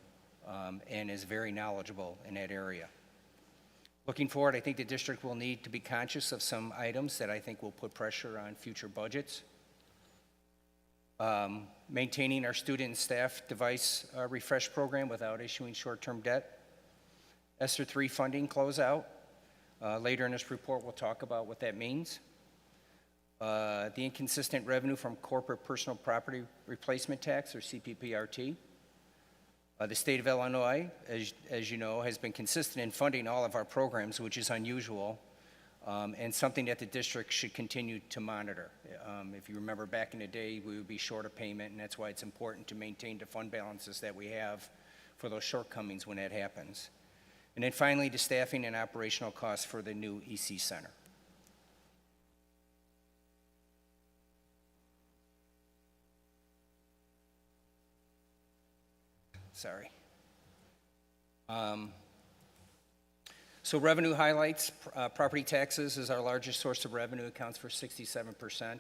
and is very knowledgeable in that area. Looking forward, I think the district will need to be conscious of some items that I think will put pressure on future budgets. Maintaining our student and staff device refresh program without issuing short-term debt. ESSER 3 funding closeout. Later in this report, we'll talk about what that means. The inconsistent revenue from corporate personal property replacement tax, or CPPRT. The state of Illinois, as you know, has been consistent in funding all of our programs, which is unusual, and something that the district should continue to monitor. If you remember back in the day, we would be short of payment, and that's why it's important to maintain the fund balances that we have for those shortcomings when that happens. And then finally, the staffing and operational costs for the new EC Center. Sorry. So revenue highlights, property taxes is our largest source of revenue, accounts for 67%.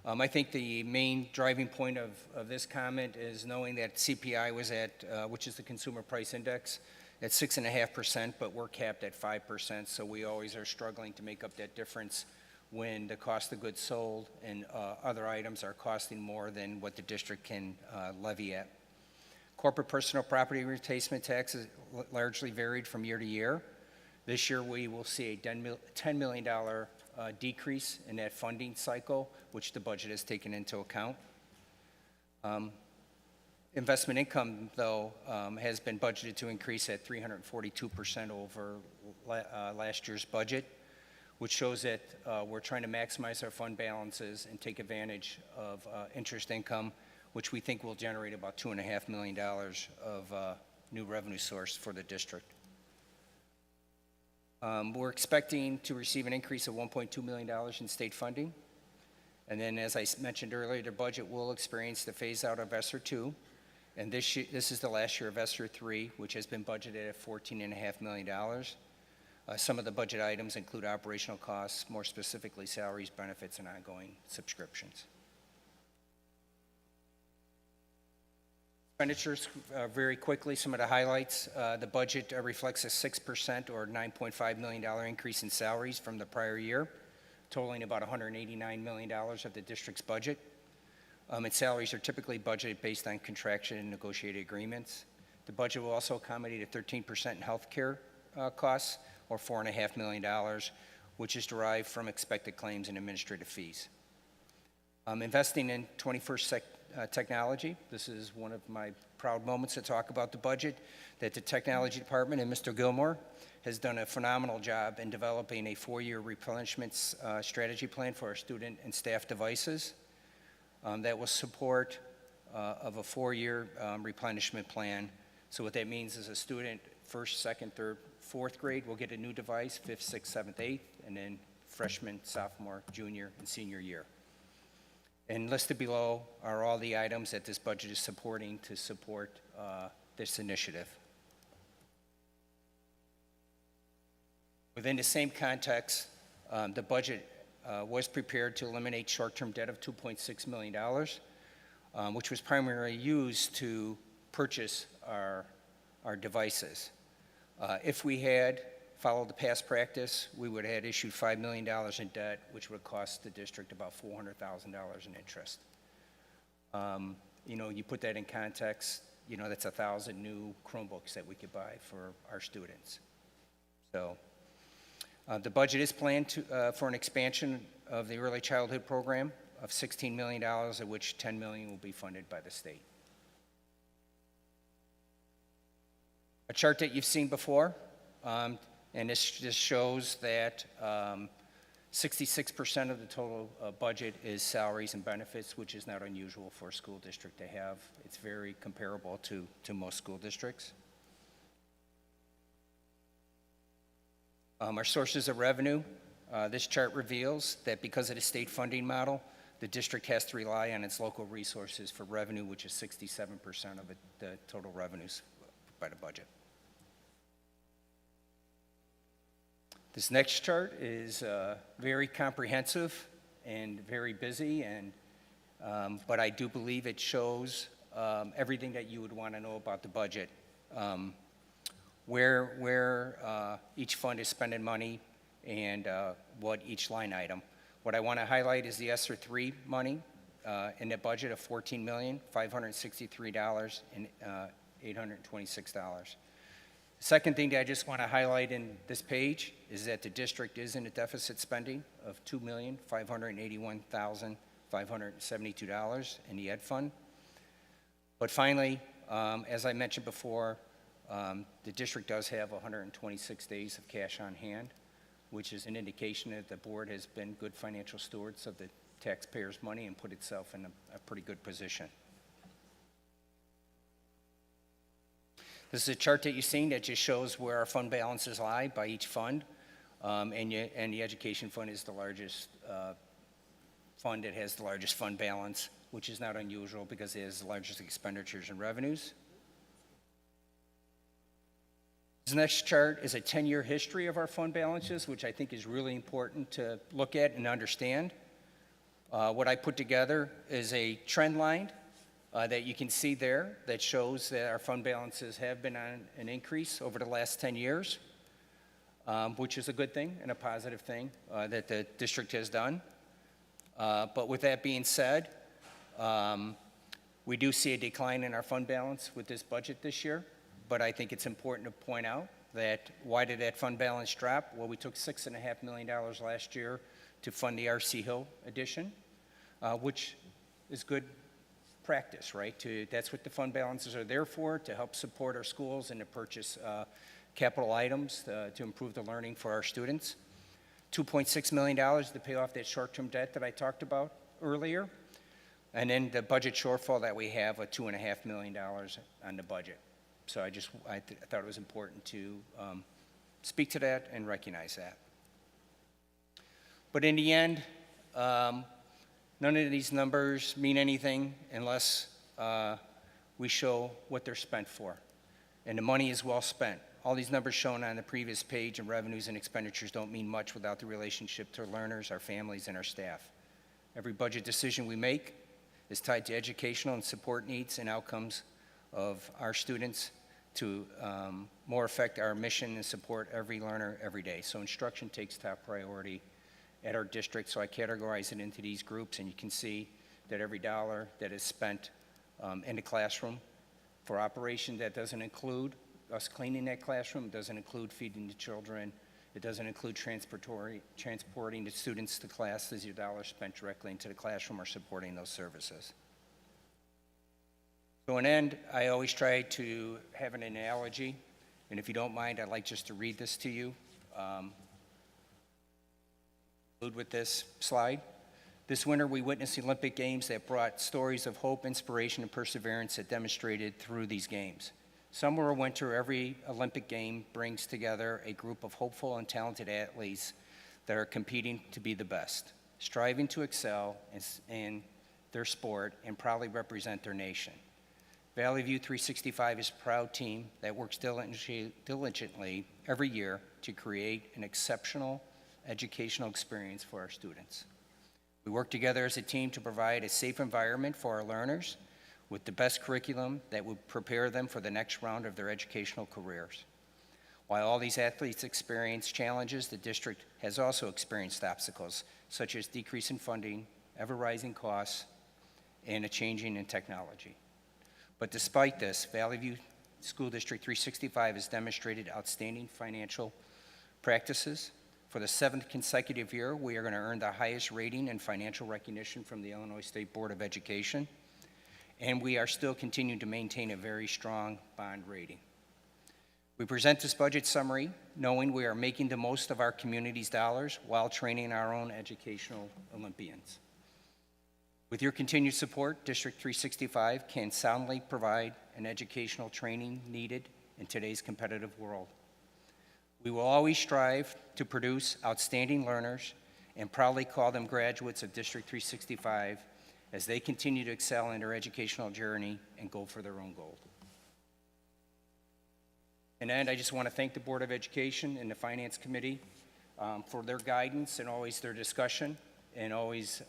I think the main driving point of this comment is knowing that CPI was at, which is the Consumer Price Index, at 6.5%, but we're capped at 5%, so we always are struggling to make up that difference when the cost of goods sold and other items are costing more than what the district can levy at. Corporate personal property replacement taxes largely varied from year to year. This year, we will see a $10 million decrease in that funding cycle, which the budget has taken into account. Investment income, though, has been budgeted to increase at 342% over last year's budget, which shows that we're trying to maximize our fund balances and take advantage of interest income, which we think will generate about $2.5 million of new revenue source for the district. We're expecting to receive an increase of $1.2 million in state funding. And then, as I mentioned earlier, the budget will experience the phase out of ESSER 2. And this is the last year of ESSER 3, which has been budgeted at $14.5 million. Some of the budget items include operational costs, more specifically salaries, benefits, and ongoing subscriptions. Expenditures, very quickly, some of the highlights. The budget reflects a 6% or $9.5 million increase in salaries from the prior year, totaling about $189 million of the district's budget. And salaries are typically budgeted based on contraction and negotiated agreements. The budget will also accommodate a 13% in health care costs, or $4.5 million, which is derived from expected claims and administrative fees. Investing in 21st technology. This is one of my proud moments to talk about the budget, that the technology department and Mr. Gilmore has done a phenomenal job in developing a 4-year replenishment strategy plan for our student and staff devices that will support of a 4-year replenishment plan. So what that means is a student, 1st, 2nd, 3rd, 4th grade will get a new device, 5th, 6th, 7th, 8th, and then freshman, sophomore, junior, and senior year. And listed below are all the items that this budget is supporting to support this initiative. Within the same context, the budget was prepared to eliminate short-term debt of $2.6 million, which was primarily used to purchase our devices. If we had followed the past practice, we would have had issued $5 million in debt, which would cost the district about $400,000 in interest. You know, you put that in context, you know, that's 1,000 new Chromebooks that we could buy for our students. So the budget is planned for an expansion of the early childhood program of $16 million, of which $10 million will be funded by the state. A chart that you've seen before. And this just shows that 66% of the total budget is salaries and benefits, which is not unusual for a school district to have. It's very comparable to most school districts. Our sources of revenue. This chart reveals that because of the state funding model, the district has to rely on its local resources for revenue, which is 67% of the total revenues by the budget. This next chart is very comprehensive and very busy, and but I do believe it shows everything that you would want to know about the budget, where each fund is spending money and what each line item. What I want to highlight is the ESSER 3 money in the budget of $14,563,826. Second thing that I just want to highlight in this page is that the district is in a deficit spending of $2,581,572 in the ed fund. But finally, as I mentioned before, the district does have 126 days of cash on hand, which is an indication that the board has been good financial stewards of the taxpayers' money and put itself in a pretty good position. This is a chart that you've seen that just shows where our fund balances lie by each fund. And the education fund is the largest fund. It has the largest fund balance, which is not unusual because it has the largest expenditures and revenues. This next chart is a 10-year history of our fund balances, which I think is really important to look at and understand. What I put together is a trend line that you can see there that shows that our fund balances have been on an increase over the last 10 years, which is a good thing and a positive thing that the district has done. But with that being said, we do see a decline in our fund balance with this budget this year, but I think it's important to point out that why did that fund balance drop? Well, we took $6.5 million last year to fund the R.C. Hill addition, which is good practice, right? That's what the fund balances are there for, to help support our schools and to purchase capital items to improve the learning for our students. $2.6 million to pay off that short-term debt that I talked about earlier. And then the budget shortfall that we have of $2.5 million on the budget. So I thought it was important to speak to that and recognize that. But in the end, none of these numbers mean anything unless we show what they're spent for. And the money is well spent. All these numbers shown on the previous page and revenues and expenditures don't mean much without the relationship to our learners, our families, and our staff. Every budget decision we make is tied to educational and support needs and outcomes of our students to more affect our mission and support every learner every day. So instruction takes top priority at our district, so I categorize it into these groups, and you can see that every dollar that is spent in the classroom for operation, that doesn't include us cleaning that classroom, it doesn't include feeding the children, it doesn't include transporting the students to class. These are dollars spent directly into the classroom or supporting those services. So in end, I always try to have an analogy, and if you don't mind, I'd like just to read this to you. Conclude with this slide. This winter, we witnessed the Olympic Games that brought stories of hope, inspiration, and perseverance that demonstrated through these games. Summer or winter, every Olympic game brings together a group of hopeful and talented athletes that are competing to be the best, striving to excel in their sport and proudly represent their nation. Valley View 365 is a proud team that works diligently every year to create an exceptional educational experience for our students. We work together as a team to provide a safe environment for our learners with the best curriculum that would prepare them for the next round of their educational careers. While all these athletes experience challenges, the district has also experienced obstacles, such as decrease in funding, ever-rising costs, and a changing in technology. But despite this, Valley View School District 365 has demonstrated outstanding financial practices. For the 7th consecutive year, we are going to earn the highest rating and financial recognition from the Illinois State Board of Education, and we are still continuing to maintain a very strong bond rating. We present this budget summary knowing we are making the most of our community's dollars while training our own educational Olympians. With your continued support, District 365 can soundly provide an educational training needed in today's competitive world. We will always strive to produce outstanding learners and proudly call them graduates of District 365 as they continue to excel in their educational journey and go for their own goal. And I just want to thank the Board of Education and the Finance Committee for their guidance and always their discussion and always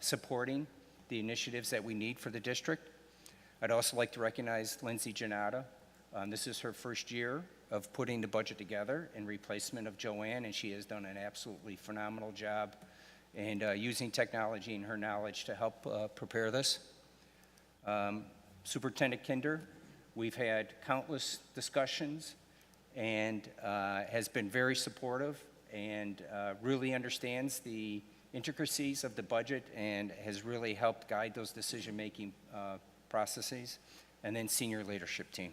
supporting the initiatives that we need for the district. I'd also like to recognize Lindsay Janata. This is her first year of putting the budget together in replacement of Joanne, and she has done an absolutely phenomenal job and using technology and her knowledge to help prepare this. Superintendent Kinder, we've had countless discussions and has been very supportive and really understands the intricacies of the budget and has really helped guide those decision-making processes. And then senior leadership team.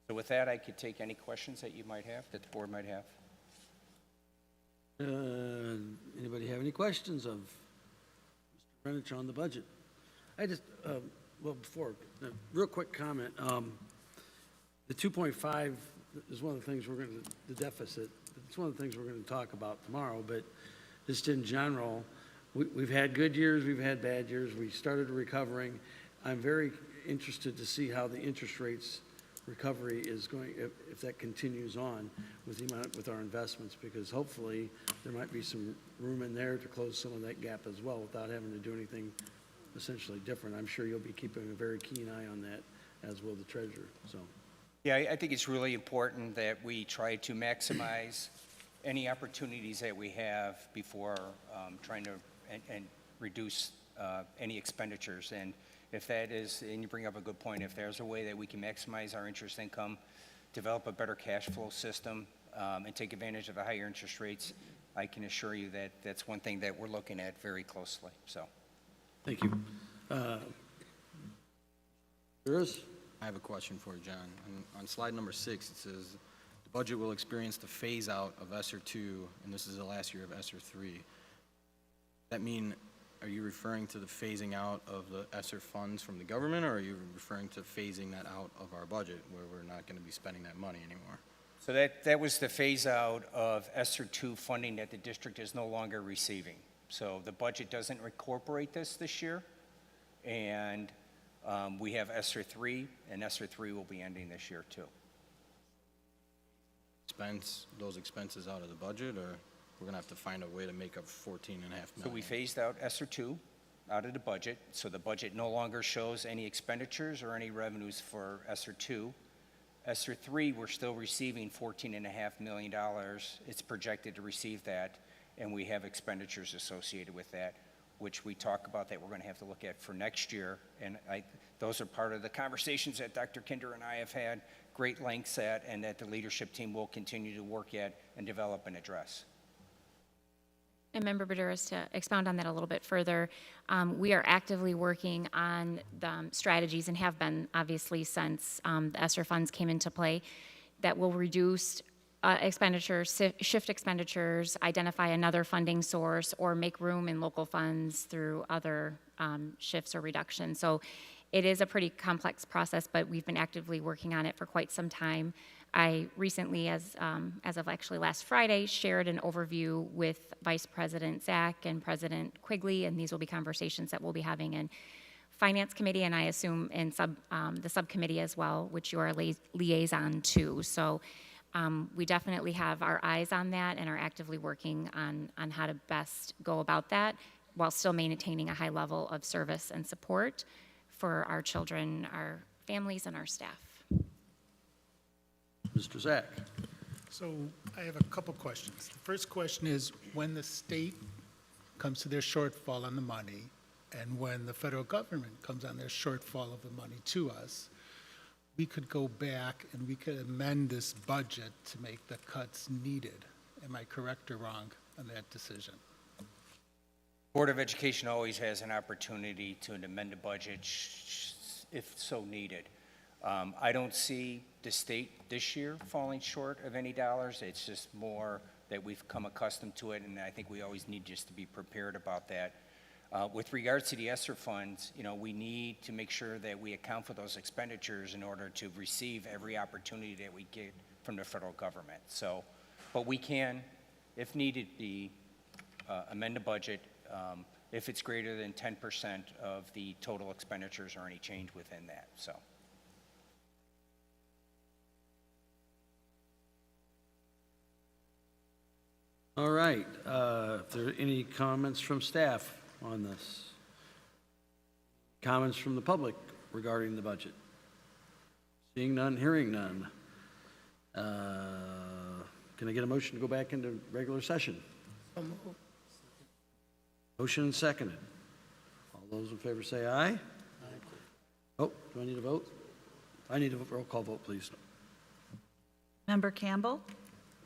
So with that, I could take any questions that you might have, that the board might have. Anybody have any questions of Mr. Renich on the budget? I just, well, before, real quick comment. The 2.5 is one of the things the deficit, it's one of the things we're going to talk about tomorrow, but just in general, we've had good years, we've had bad years, we started recovering. I'm very interested to see how the interest rates recovery is going, if that continues on with our investments, because hopefully there might be some room in there to close some of that gap as well without having to do anything essentially different. I'm sure you'll be keeping a very keen eye on that, as will the treasurer, so. Yeah, I think it's really important that we try to maximize any opportunities that we have before trying to and reduce any expenditures. And if that is, and you bring up a good point, if there's a way that we can maximize our interest income, develop a better cash flow system, and take advantage of the higher interest rates, I can assure you that that's one thing that we're looking at very closely, so. Thank you. Yours? I have a question for you, John. On slide number 6, it says, the budget will experience the phase out of ESSER 2, and this is the last year of ESSER 3. Does that mean, are you referring to the phasing out of the ESSER funds from the government, or are you referring to phasing that out of our budget, where we're not going to be spending that money anymore? So that was the phase out of ESSER 2 funding that the district is no longer receiving. So the budget doesn't incorporate this year, and we have ESSER 3, and ESSER 3 will be ending this year too. Expense those expenses out of the budget, or we're going to have to find a way to make up $14.5 million? So we phased out ESSER 2 out of the budget, so the budget no longer shows any expenditures or any revenues for ESSER 2. ESSER 3, we're still receiving $14.5 million. It's projected to receive that, and we have expenditures associated with that, which we talk about that we're going to have to look at for next year. And those are part of the conversations that Dr. Kinder and I have had great lengths at, and that the leadership team will continue to work at and develop and address. And Member Baduras, to expound on that a little bit further, we are actively working on the strategies, and have been obviously since the ESSER funds came into play, that will reduce expenditures, shift expenditures, identify another funding source, or make room in local funds through other shifts or reductions. So it is a pretty complex process, but we've been actively working on it for quite some time. I recently, as of actually last Friday, shared an overview with Vice President Zach and President Quigley, and these will be conversations that we'll be having in Finance Committee, and I assume in the subcommittee as well, which you are liaison to. So we definitely have our eyes on that and are actively working on how to best go about that while still maintaining a high level of service and support for our children, our families, and our staff. Mr. Zach. So I have a couple questions. The first question is, when the state comes to their shortfall on the money, and when the federal government comes on their shortfall of the money to us, we could go back and we could amend this budget to make the cuts needed. Am I correct or wrong on that decision? Board of Education always has an opportunity to amend the budget if so needed. I don't see the state this year falling short of any dollars. It's just more that we've come accustomed to it, and I think we always need just to be prepared about that. With regards to the ESSER funds, we need to make sure that we account for those expenditures in order to receive every opportunity that we get from the federal government. So, but we can, if needed be, amend the budget if it's greater than 10% of the total expenditures or any change within that, so. All right, if there are any comments from staff on this? Comments from the public regarding the budget? Seeing none, hearing none. Can I get a motion to go back into regular session? Motion and seconded. All those in favor say aye. Aye. Oh, do I need a vote? I need a roll call vote, please. Member Campbell?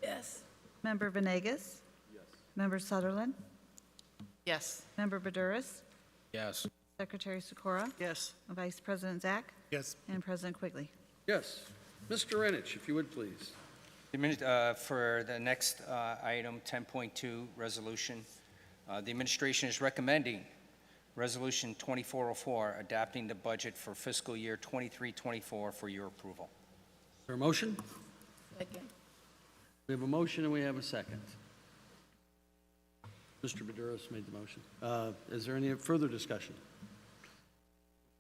Yes. Member Venegas? Yes. Member Sutherland? Yes. Member Baduras? Yes. Secretary Sikora? Yes. Vice President Zach? Yes. And President Quigley? Yes. Mr. Renich, if you would, please. For the next item, 10.2 resolution, the administration is recommending Resolution 2404, adopting the budget for fiscal year 23-24 for your approval. there a motion? Second. We have a motion and we have a second. Mr. Badouris made the motion. Is there any further discussion?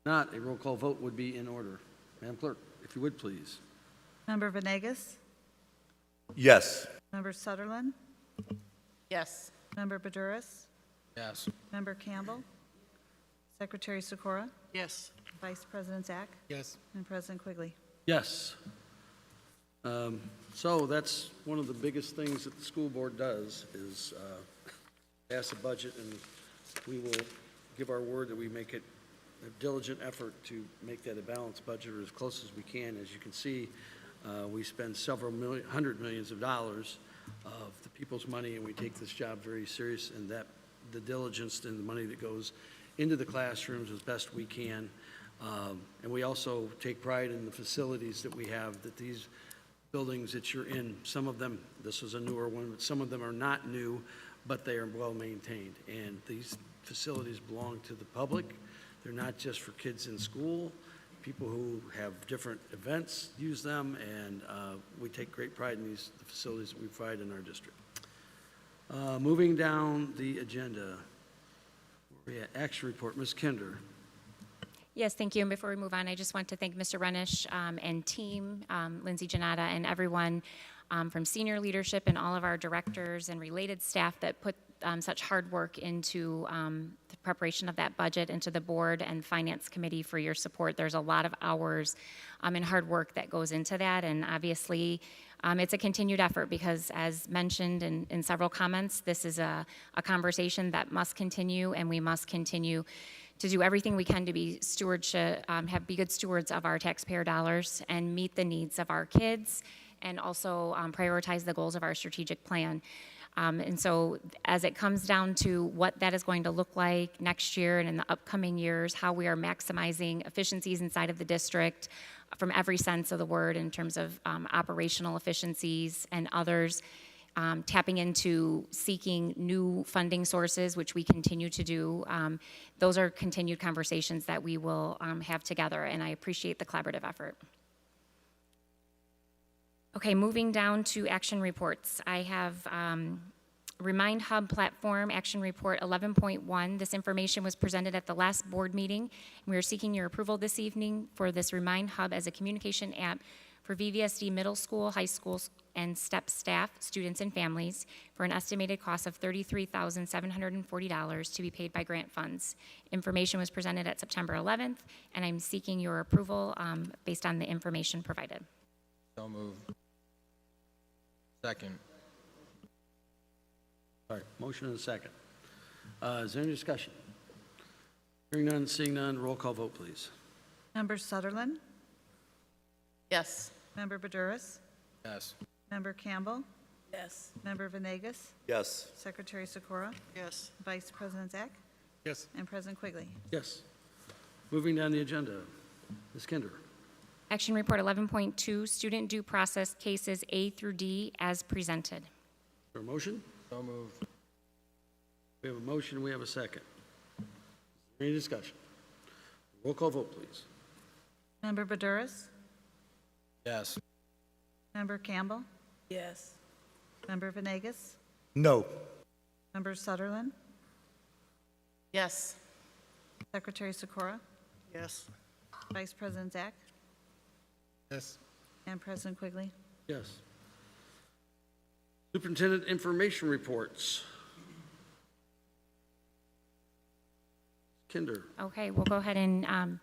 Not, a roll call vote would be in order. Madam Clerk, if you would, please. Member Venegas? Yes. Member Sutherland? Yes. Member Badouris? Yes. Member Campbell? Secretary Sikora? Yes. Vice President Zach? Yes. And President Quigley? Yes. So that's one of the biggest things that the school board does is pass a budget, and we will give our word that we make it a diligent effort to make that a balanced budget or as close as we can. As you can see, we spend several hundred millions of dollars of the people's money, and we take this job very serious, and that the diligence and the money that goes into the classrooms as best we can. And we also take pride in the facilities that we have, that these buildings that you're in, some of them, this is a newer one, but some of them are not new, but they are well maintained. And these facilities belong to the public. They're not just for kids in school. People who have different events use them, and we take great pride in the facilities that we provide in our district. Moving down the agenda, we're at action report. Ms. Kinder. Yes, thank you. And before we move on, I just want to thank Mr. Renish and team, Lindsay Janata, and everyone from senior leadership and all of our directors and related staff that put such hard work into the preparation of that budget, and to the board and finance committee for your support. There's a lot of hours and hard work that goes into that, and obviously it's a continued effort because, as mentioned in several comments, this is a conversation that must continue, and we must continue to do everything we can to be be good stewards of our taxpayer dollars and meet the needs of our kids, and also prioritize the goals of our strategic plan. And so as it comes down to what that is going to look like next year and in the upcoming years, how we are maximizing efficiencies inside of the district from every sense of the word in terms of operational efficiencies and others, tapping into seeking new funding sources, which we continue to do. Those are continued conversations that we will have together, and I appreciate the collaborative effort. Okay, moving down to action reports. I have Remind Hub Platform Action Report 11.1. This information was presented at the last board meeting. We are seeking your approval this evening for this Remind Hub as a communication app for VVSD middle school, high school, and STEP staff, students, and families for an estimated cost of $33,740 to be paid by grant funds. Information was presented at September 11th, and I'm seeking your approval based on the information provided. So moved. Second. All right, motion and a second. Is there any discussion? Hearing none, seeing none, roll call vote, please. Member Sutherland? Yes. Member Badouris? Yes. Member Campbell? Yes. Member Venegas? Yes. Secretary Sikora? Yes. Vice President Zach? Yes. And President Quigley? Yes. Moving down the agenda, Ms. Kinder. Action Report 11.2, Student Due Process Cases A through D as presented. Is there a motion? So moved. We have a motion, we have a second. Is there any discussion? Roll call vote, please. Member Badouris? Yes. Member Campbell? Yes. Member Venegas? No. Member Sutherland? Yes. Secretary Sikora? Yes. Vice President Zach? Yes. And President Quigley? Yes. Superintendent information reports. Kinder. Okay, we'll go ahead and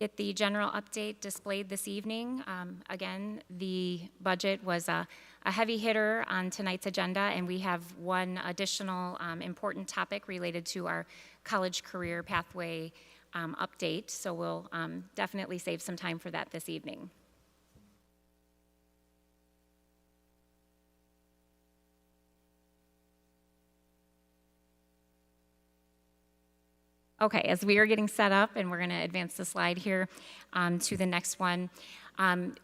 get the general update displayed this evening. Again, the budget was a heavy hitter on tonight's agenda, and we have one additional important topic related to our college career pathway update, so we'll definitely save some time for that this evening. Okay, as we are getting set up, and we're going to advance the slide here to the next one.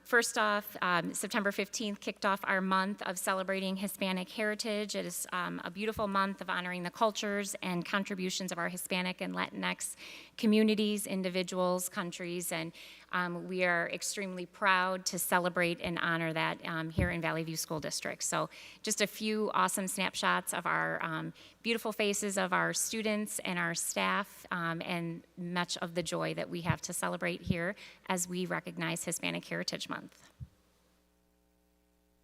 First off, September 15th kicked off our month of celebrating Hispanic heritage. It is a beautiful month of honoring the cultures and contributions of our Hispanic and Latinx communities, individuals, countries, and We are extremely proud to celebrate and honor that here in Valley View School District. So just a few awesome snapshots of our beautiful faces of our students and our staff, and much of the joy that we have to celebrate here as we recognize Hispanic Heritage Month.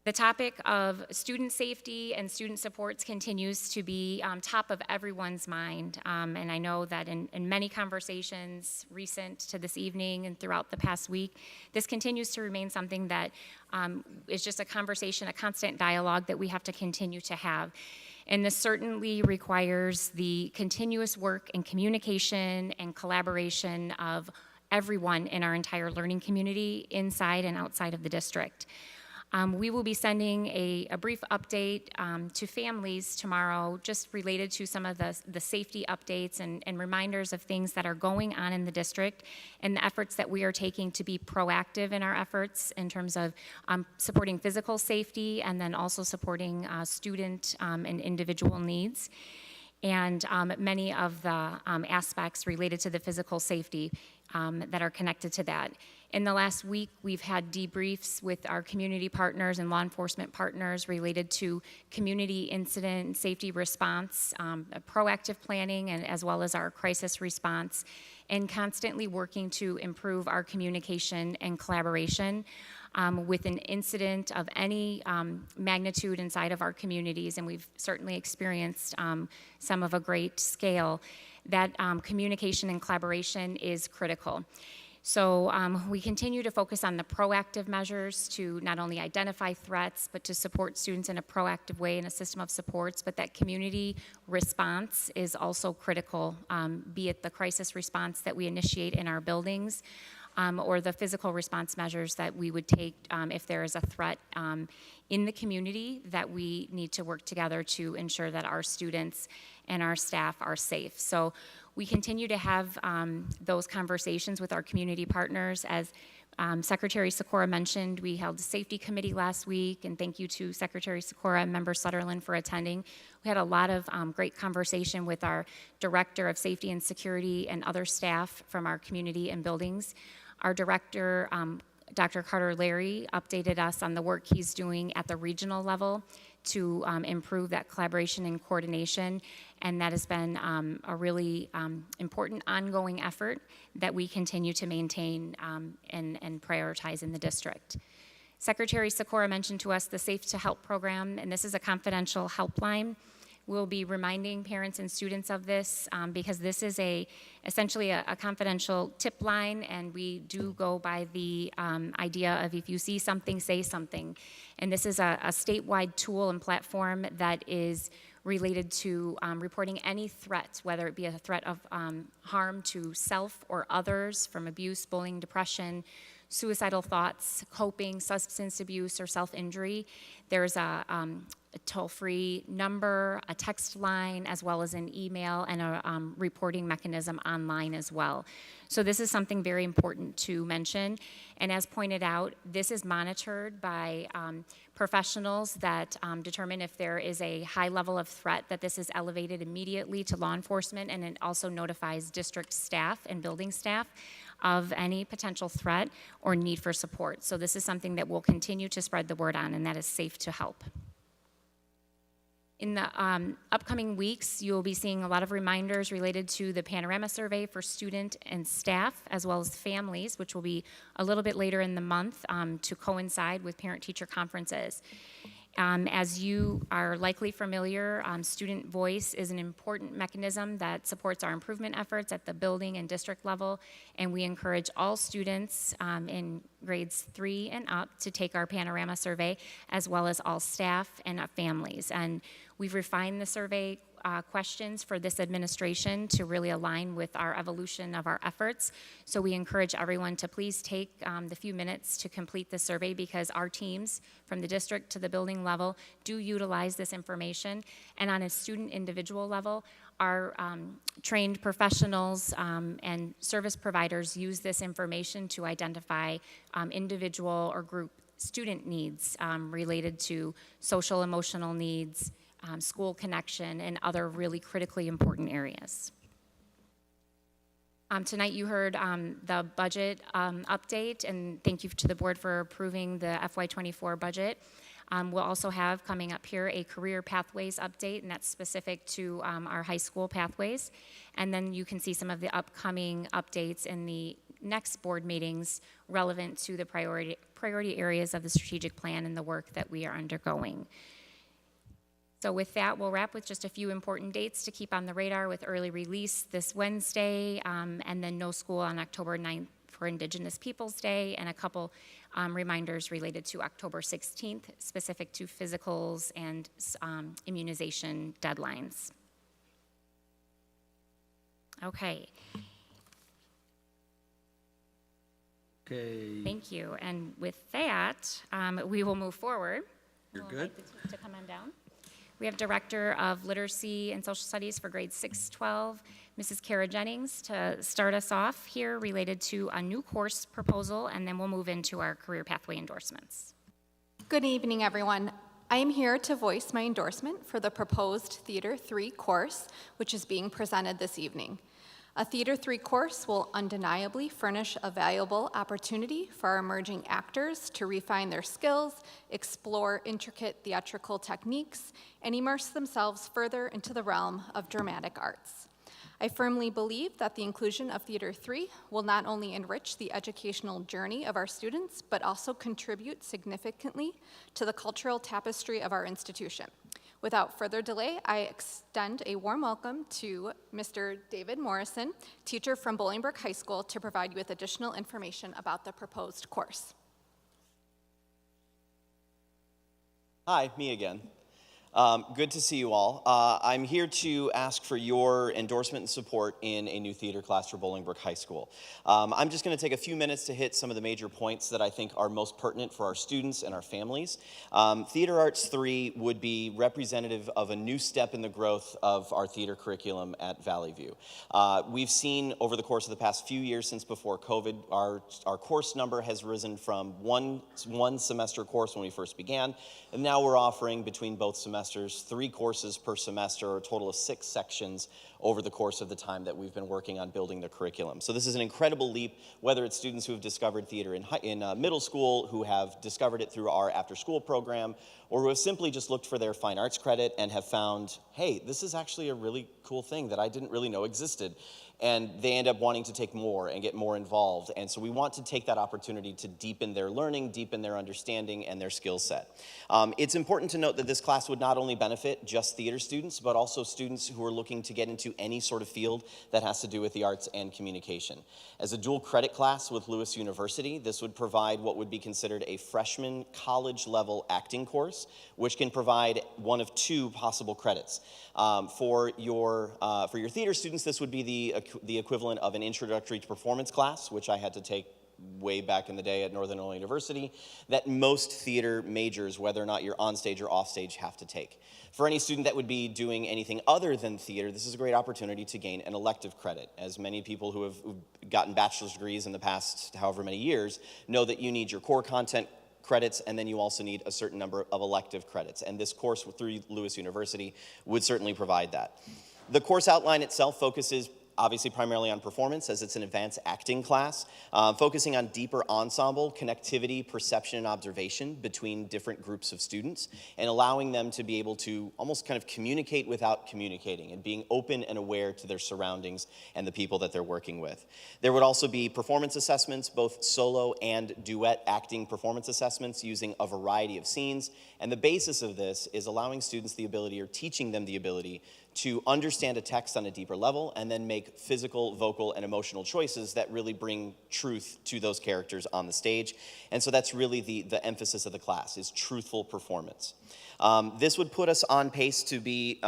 The topic of student safety and student supports continues to be top of everyone's mind. And I know that in many conversations recent to this evening and throughout the past week, this continues to remain something that is just a conversation, a constant dialogue that we have to continue to have. And this certainly requires the continuous work and communication and collaboration of everyone in our entire learning community inside and outside of the district. We will be sending a brief update to families tomorrow, just related to some of the safety updates and reminders of things that are going on in the district and the efforts that we are taking to be proactive in our efforts in terms of supporting physical safety and then also supporting student and individual needs. And many of the aspects related to the physical safety that are connected to that. In the last week, we've had debriefs with our community partners and law enforcement partners related to community incident and safety response, proactive planning, and as well as our crisis response, and constantly working to improve our communication and collaboration with an incident of any magnitude inside of our communities, and we've certainly experienced some of a great scale. That communication and collaboration is critical. So we continue to focus on the proactive measures to not only identify threats, but to support students in a proactive way in a system of supports, but that community response is also critical, be it the crisis response that we initiate in our buildings, or the physical response measures that we would take if there is a threat in the community that we need to work together to ensure that our students and our staff are safe. So we continue to have those conversations with our community partners. As Secretary Sikora mentioned, we held a safety committee last week, and thank you to Secretary Sikora and Member Sutherland for attending. We had a lot of great conversation with our Director of Safety and Security and other staff from our community and buildings. Our Director, Dr. Carter Larry, updated us on the work he's doing at the regional level to improve that collaboration and coordination, and that has been a really important ongoing effort that we continue to maintain and prioritize in the district. Secretary Sikora mentioned to us the Safe to Help program, and this is a confidential helpline. We'll be reminding parents and students of this because this is essentially a confidential tip line, and we do go by the idea of if you see something, say something. And this is a statewide tool and platform that is related to reporting any threat, whether it be a threat of harm to self or others from abuse, bullying, depression, suicidal thoughts, coping, substance abuse, or self-injury. There's a toll-free number, a text line, as well as an email and a reporting mechanism online as well. So this is something very important to mention. And as pointed out, this is monitored by professionals that determine if there is a high level of threat, that this is elevated immediately to law enforcement, and it also notifies district staff and building staff of any potential threat or need for support. So this is something that we'll continue to spread the word on, and that is Safe to Help. In the upcoming weeks, you'll be seeing a lot of reminders related to the Panorama Survey for student and staff, as well as families, which will be a little bit later in the month to coincide with parent-teacher conferences. As you are likely familiar, student voice is an important mechanism that supports our improvement efforts at the building and district level, and we encourage all students in grades 3 and up to take our Panorama Survey, as well as all staff and families. And we've refined the survey questions for this administration to really align with our evolution of our efforts. So we encourage everyone to please take the few minutes to complete the survey, because our teams from the district to the building level do utilize this information. And on a student individual level, our trained professionals and service providers use this information to identify individual or group student needs related to social emotional needs, school connection, and other really critically important areas. Tonight you heard the budget update, and thank you to the board for approving the FY24 budget. We'll also have coming up here a career pathways update, and that's specific to our high school pathways. And then you can see some of the upcoming updates in the next board meetings relevant to the priority areas of the strategic plan and the work that we are undergoing. So with that, we'll wrap with just a few important dates to keep on the radar, with early release this Wednesday, and then no school on October 9th for Indigenous Peoples Day, and a couple reminders related to October 16th, specific to physicals and immunization deadlines. Okay. Okay. Thank you. And with that, we will move forward. You're We'll good. invite the team to come on down. We have Director of Literacy and Social Studies for grades 6-12, Mrs. Kara Jennings, to start us off here related to a new course proposal, and then we'll move into our career pathway endorsements. Good evening, everyone. I am here to voice my endorsement for the proposed Theater 3 course, which is being presented this evening. A Theater 3 course will undeniably furnish a valuable opportunity for our emerging actors to refine their skills, explore intricate theatrical techniques, and immerse themselves further into the realm of dramatic arts. I firmly believe that the inclusion of Theater 3 will not only enrich the educational journey of our students, but also contribute significantly to the cultural tapestry of our institution. Without further delay, I extend a warm welcome to Mr. David Morrison, teacher from Bolingbrook High School, to provide you with additional information about the proposed course. Hi, me again. Good to see you all. I'm here to ask for your endorsement and support in a new theater class for Bolingbrook High School. I'm just going to take a few minutes to hit some of the major points that I think are most pertinent for our students and our families. Theater Arts 3 would be representative of a new step in the growth of our theater curriculum at Valley View. We've seen over the course of the past few years since before COVID, our course number has risen from one semester course when we first began, and now we're offering between both semesters 3 courses per semester, or a total of 6 sections over the course of the time that we've been working on building the curriculum. So this is an incredible leap, whether it's students who have discovered theater in middle school, who have discovered it through our after-school program, or who have simply just looked for their fine arts credit and have found, hey, this is actually a really cool thing that I didn't really know existed. And they end up wanting to take more and get more involved. And so we want to take that opportunity to deepen their learning, deepen their understanding, and their skill set. It's important to note that this class would not only benefit just theater students, but also students who are looking to get into any sort of field that has to do with the arts and communication. As a dual credit class with Lewis University, this would provide what would be considered a freshman college-level acting course, which can provide one of 2 possible credits. For your theater students, this would be the equivalent of an introductory to performance class, which I had to take way back in the day at Northern Illinois University, that most theater majors, whether or not you're on stage or off stage, have to take. For any student that would be doing anything other than theater, this is a great opportunity to gain an elective credit, as many people who have gotten bachelor's degrees in the past however many years know that you need your core content credits, and then you also need a certain number of elective credits. And this course through Lewis University would certainly provide that. The course outline itself focuses obviously primarily on performance, as it's an advanced acting class, focusing on deeper ensemble, connectivity, perception, and observation between different groups of students, and allowing them to be able to almost kind of communicate without communicating, and being open and aware to their surroundings and the people that they're working with. There would also be performance assessments, both solo and duet acting performance assessments using a variety of scenes, and the basis of this is allowing students the ability, or teaching them the ability, to understand a text on a deeper level and then make physical, vocal, and emotional choices that really bring truth to those characters on the stage. And so that's really the emphasis of the class, is truthful performance. This would put us on pace to be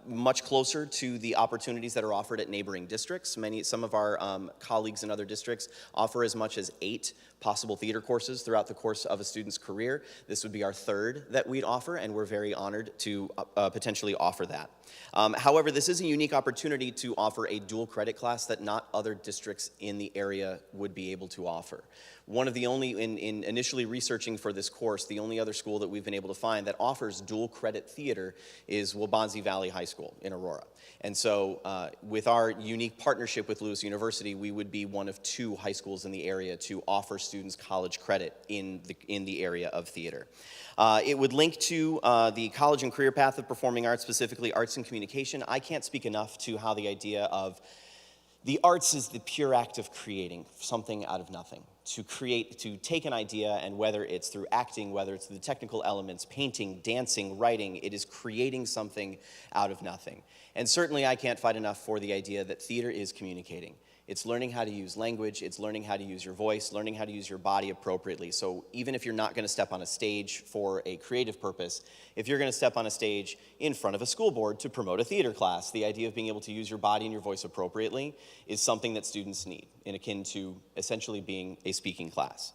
much closer to the opportunities that are offered at neighboring districts. Some of our colleagues in other districts offer as much as 8 possible theater courses throughout the course of a student's career. This would be our 3rd that we'd offer, and we're very honored to potentially offer that. However, this is a unique opportunity to offer a dual credit class that not other districts in the area would be able to offer. One of the only, in initially researching for this course, the only other school that we've been able to find that offers dual credit theater is Waubonsie Valley High School. School in Aurora. And so with our unique partnership with Lewis University, we would be one of 2 high schools in the area to offer students college credit in the area of theater. It would link to the college and career path of performing arts, specifically arts and communication. I can't speak enough to how the idea of the arts is the pure act of creating something out of nothing. To take an idea, and whether it's through acting, whether it's through the technical elements, painting, dancing, writing, it is creating something out of nothing. And certainly I can't fight enough for the idea that theater is communicating. It's learning how to use language, it's learning how to use your voice, learning how to use your body appropriately. So even if you're not going to step on a stage for a creative purpose, if you're going to step on a stage in front of a school board to promote a theater class, the idea of being able to use your body and your voice appropriately is something that students need, in akin to essentially being a speaking class.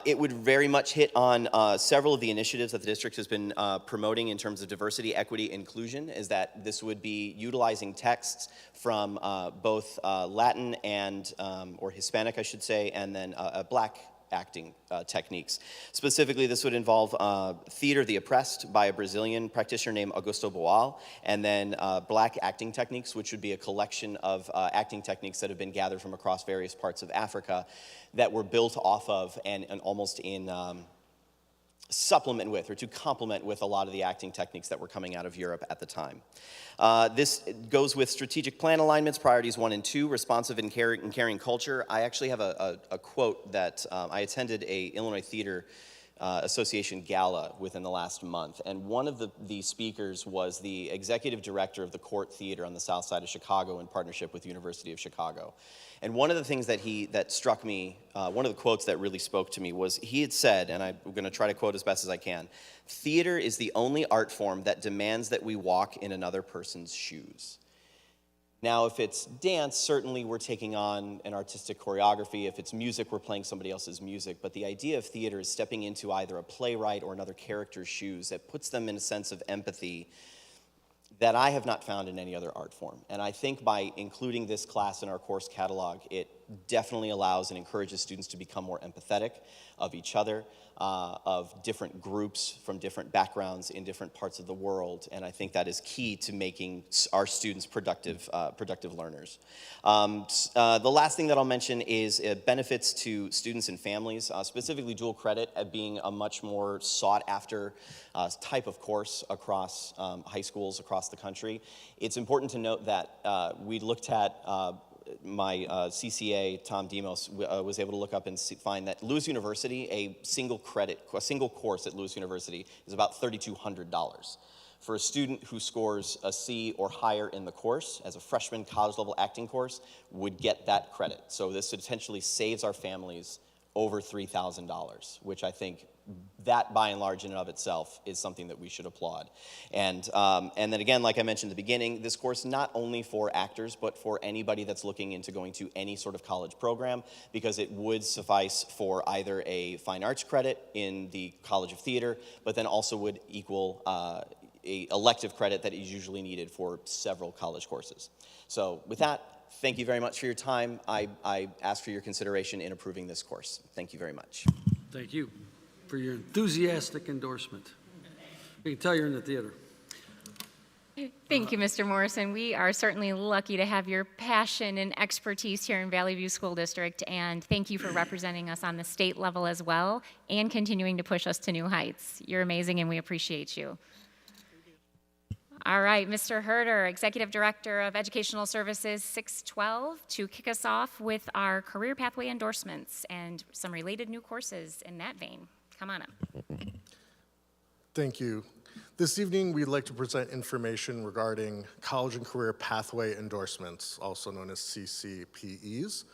It would very much hit on several of the initiatives that the district has been promoting in terms of diversity, equity, inclusion, is that this would be utilizing texts from both Latin and, or Hispanic, I should say, and then Black acting techniques. Specifically, this would involve Theater the Oppressed by a Brazilian practitioner named Augusto Boal, and then Black acting techniques, which would be a collection of acting techniques that have been gathered from across various parts of Africa that were built off of and almost in supplement with, or to complement with, a lot of the acting techniques that were coming out of Europe at the time. This goes with strategic plan alignments, priorities 1 and 2, responsive and caring culture. I actually have a quote that I attended a Illinois Theater Association gala within the last month, and one of the speakers was the executive director of the Court Theater on the south side of Chicago in partnership with the University of Chicago. And one of the things that struck me, one of the quotes that really spoke to me was, he had said, and I'm going to try to quote as best as I can, "Theater is the only art form that demands that we walk in another person's shoes." Now, if it's dance, certainly we're taking on an artistic choreography. If it's music, we're playing somebody else's music. But the idea of theater is stepping into either a playwright or another character's shoes that puts them in a sense of empathy that I have not found in any other art form. And I think by including this class in our course catalog, it definitely allows and encourages students to become more empathetic of each other, of different groups from different backgrounds in different parts of the world. And I think that is key to making our students productive learners. The last thing that I'll mention is benefits to students and families, specifically dual credit being a much more sought after type of course across high schools across the country. It's important to note that we looked at my CCA, Tom Demos, was able to look up and find that Lewis University, a single course at Lewis University is about $3,200. For a student who scores a C or higher in the course, as a freshman college-level acting course, would get that credit. So this essentially saves our families over $3,000, which I think that, by and large, in and of itself, is something that we should applaud. And then again, like I mentioned at the beginning, this course not only for actors, but for anybody that's looking into going to any sort of college program, because it would suffice for either a fine arts credit in the College of Theater, but then also would equal a elective credit that is usually needed for several college courses. So with that, thank you very much for your time. I ask for your consideration in approving this course. Thank you very much. Thank you for your enthusiastic endorsement. You can tell you're in the theater. Thank you, Mr. Morrison. We are certainly lucky to have your passion and expertise here in Valley View School District, and thank you for representing us on the state level as well and continuing to push us to new heights. You're amazing, and we appreciate you. All right, Mr. Herder, Executive Director of Educational Services 612, to kick us off with our career pathway endorsements and some related new courses in that vein. Come on up. Thank you. This evening, we'd like to present information regarding college and career pathway endorsements, also known as CCPEs.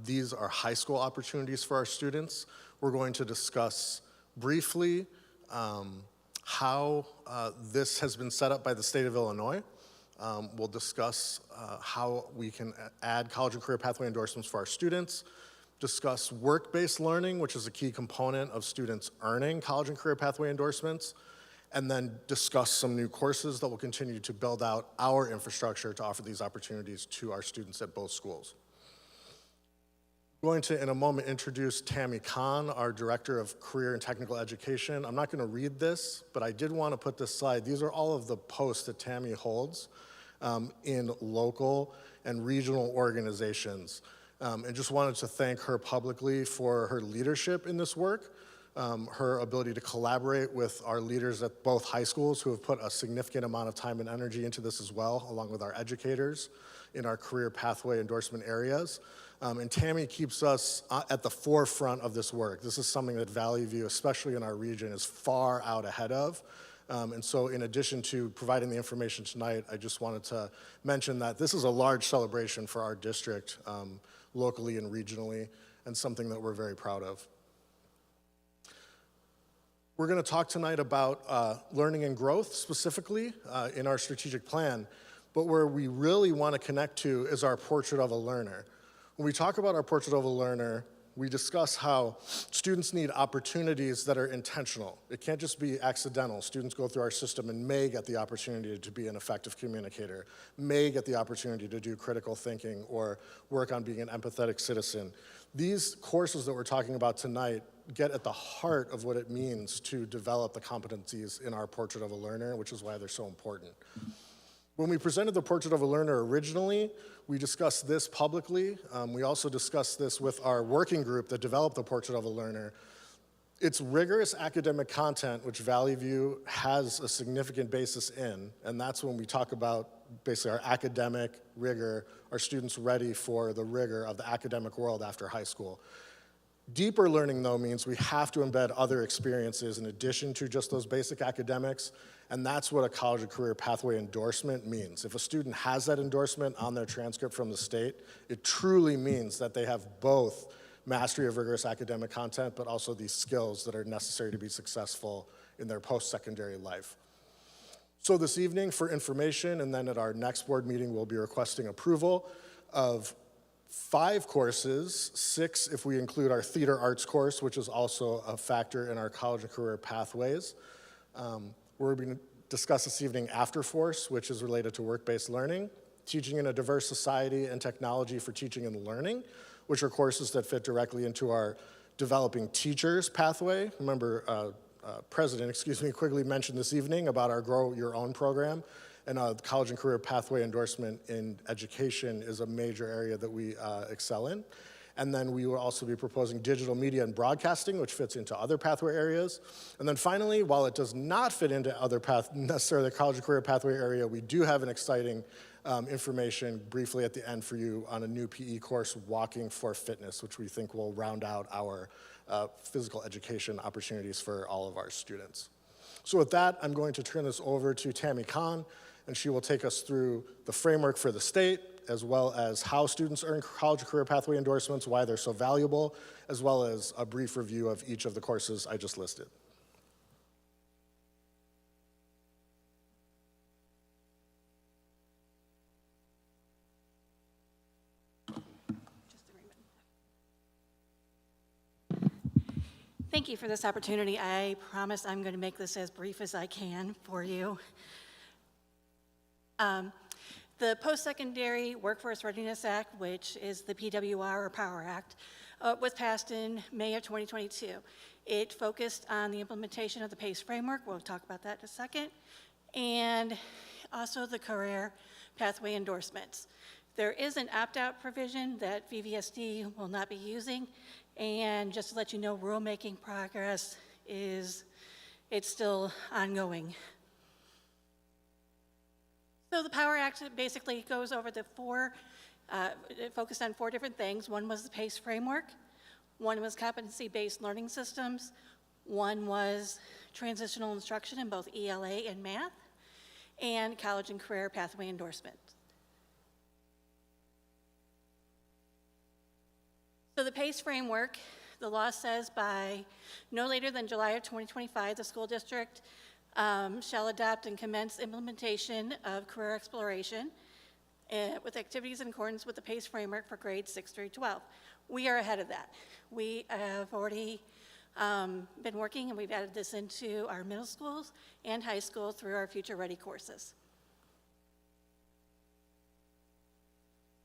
These are high school opportunities for our students. We're going to discuss briefly how this has been set up by the state of Illinois. We'll discuss how we can add college and career pathway endorsements for our students, discuss work-based learning, which is a key component of students earning college and career pathway endorsements, and then discuss some new courses that will continue to build out our infrastructure to offer these opportunities to our students at both schools. going to, in a moment, introduce Tammy Kahn, our Director of Career and Technical Education. I'm not going to read this, but I did want to put this slide. These are all of the posts that Tammy holds in local and regional organizations. And just wanted to thank her publicly for her leadership in this work, her ability to collaborate with our leaders at both high schools who have put a significant amount of time and energy into this as well, along with our educators in our career pathway endorsement areas. And Tammy keeps us at the forefront of this work. This is something that Valley View, especially in our region, is far out ahead of. And so in addition to providing the information tonight, I just wanted to mention that this is a large celebration for our district, locally and regionally, and something that we're very proud of. We're going to talk tonight about learning and growth specifically in our strategic plan, but where we really want to connect to is our portrait of a learner. When we talk about our portrait of a learner, we discuss how students need opportunities that are intentional. It can't just be accidental. Students go through our system and may get the opportunity to be an effective communicator, may get the opportunity to do critical thinking or work on being an empathetic citizen. These courses that we're talking about tonight get at the heart of what it means to develop the competencies in our portrait of a learner, which is why they're so important. When we presented the portrait of a learner originally, we discussed this publicly. We also discussed this with our working group that developed the portrait of a learner. It's rigorous academic content, which Valley View has a significant basis in, and that's when we talk about basically our academic rigor, our students ready for the rigor of the academic world after high school. Deeper learning, though, means we have to embed other experiences in addition to just those basic academics, and that's what a college and career pathway endorsement means. If a student has that endorsement on their transcript from the state, it truly means that they have both mastery of rigorous academic content, but also these skills that are necessary to be successful in their post-secondary life. So this evening, for information, and then at our next board meeting, we'll be requesting approval of 5 courses, 6 if we include our theater arts course, which is also a factor in our college and career pathways. We're going to discuss this evening Afterforce, which is related to work-based learning, Teaching in a Diverse Society and Technology for Teaching and Learning, which are courses that fit directly into our Developing Teachers pathway. Remember, President Quigley mentioned this evening about our Grow Your Own program, and college and career pathway endorsement in education is a major area that we excel in. And then we will also be proposing digital media and broadcasting, which fits into other pathway areas. And then finally, while it does not fit into other necessarily the college and career pathway area, we do have an exciting information briefly at the end for you on a new PE course, Walking for Fitness, which we think will round out our physical education opportunities for all of our students. So with that, I'm going to turn this over to Tammy Kahn, and she will take us through the framework for the state, as well as how students earn college and career pathway endorsements, why they're so valuable, as well as a brief review of each of the courses I just listed. Thank you for this opportunity. I promise I'm going to make this as brief as I can for you. The Post-Secondary Workforce Readiness Act, which is the PWR or POWER Act, was passed in May of 2022. It focused on the implementation of the PACE framework, we'll talk about that in a second, and also the career pathway endorsements. There is an opt-out provision that VVSD will not be using, and just to let you know, rulemaking progress it's still ongoing. So the POWER Act basically goes over the it focused on 4 different things. One was the PACE framework, one was competency-based learning systems, one was transitional instruction in both ELA and math, and college and career pathway endorsement. So the PACE framework, the law says by no later than July of 2025, the school district shall adopt and commence implementation of career exploration with activities in accordance with the PACE framework for grades 6 through 12. We are ahead of that. We have already been working, and we've added this into our middle schools and high school through our Future Ready courses.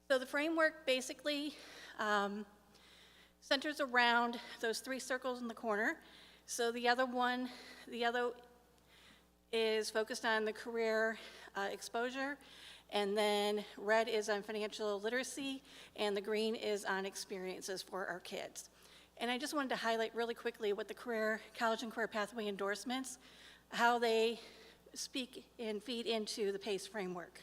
So the framework basically centers around those 3 circles in the corner. So the other is focused on the career exposure, and then red is on financial literacy, and the green is on experiences for our kids. And I just wanted to highlight really quickly what the college and career pathway endorsements, how they speak and feed into the PACE framework.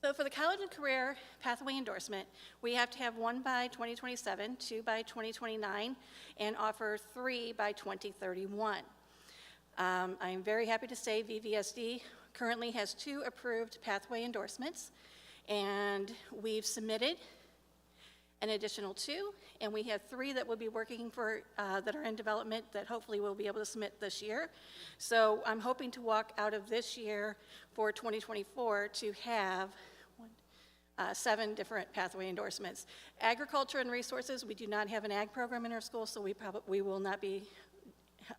So for the college and career pathway endorsement, we have to have 1 by 2027, 2 by 2029, and offer 3 by 2031. I'm very happy to say VVSD currently has 2 approved pathway endorsements, and we've submitted an additional 2, and we have 3 that we'll be working for, that are in development that hopefully we'll be able to submit this year. So I'm hoping to walk out of this year for 2024 to have 7 different pathway endorsements. Agriculture and resources, we do not have an ag program in our school, so we will not be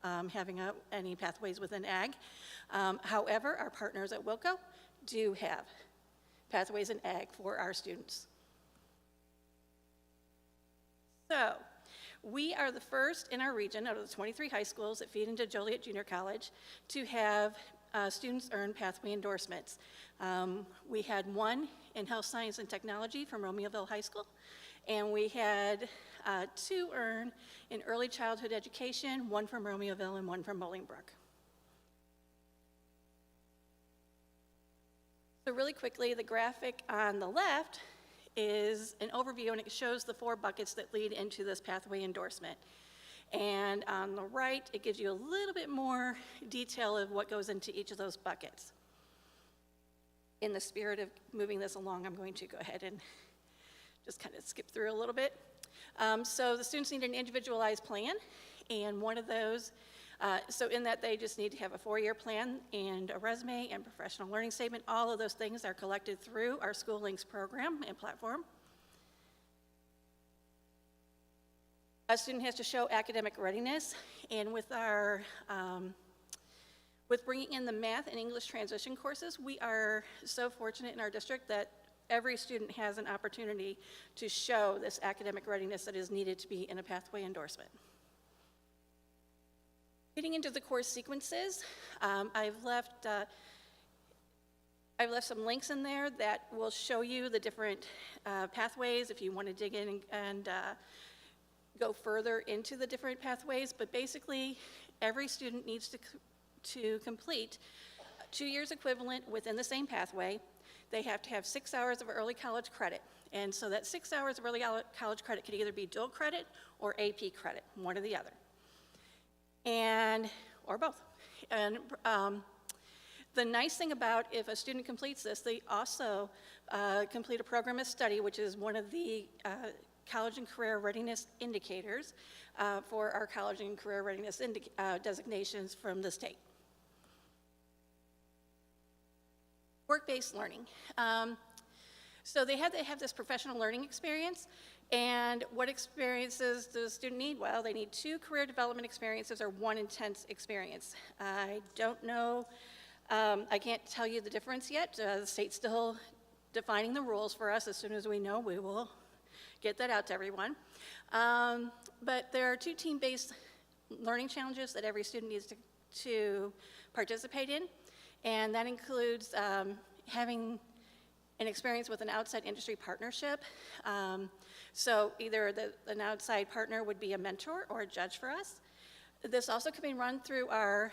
having any pathways within ag. However, our partners at Wilco do have pathways in ag for our students. So, we are the first in our region out of the 23 high schools that feed into Joliet Junior College to have students earn pathway endorsements. We had 1 in health science and technology from Romeoville High School, and we had 2 earn in early childhood education, 1 from Romeoville and 1 from Bolingbrook. So really quickly, the graphic on the left is an overview, and it shows the 4 buckets that lead into this pathway endorsement. And on the right, it gives you a little bit more detail of what goes into each of those buckets. In the spirit of moving this along, I'm going to go ahead and just kind of skip through a little bit. So the students need an individualized plan, and one of those, so in that they just need to have a 4-year plan and a resume and professional learning statement. All of those things are collected through our School Links program and platform. A student has to show academic readiness, and with our with bringing in the math and English transition courses, we are so fortunate in our district that every student has an opportunity to show this academic readiness that is needed to be in a pathway endorsement. Getting into the course sequences, I've left some links in there that will show you the different pathways if you want to dig in and go further into the different pathways. But basically, every student needs to complete 2 years equivalent within the same pathway. They have to have 6 hours of early college credit. And so that 6 hours of early college credit could either be dual credit or AP credit, one or the other, or both. And the nice thing about if a student completes this, they also complete a program of study, which is one of the college and career readiness indicators for our college and career readiness designations from the state. Work-based learning. So they have to have this professional learning experience. And what experiences does the student need? Well, they need 2 career development experiences or 1 intense experience. I don't know, I can't tell you the difference yet. The state's still defining the rules for us. As soon as we know, we will get that out to everyone. But there are 2 team-based learning challenges that every student needs to participate in. And that includes having an experience with an outside industry partnership. So either an outside partner would be a mentor or a judge for us. This also can be run through our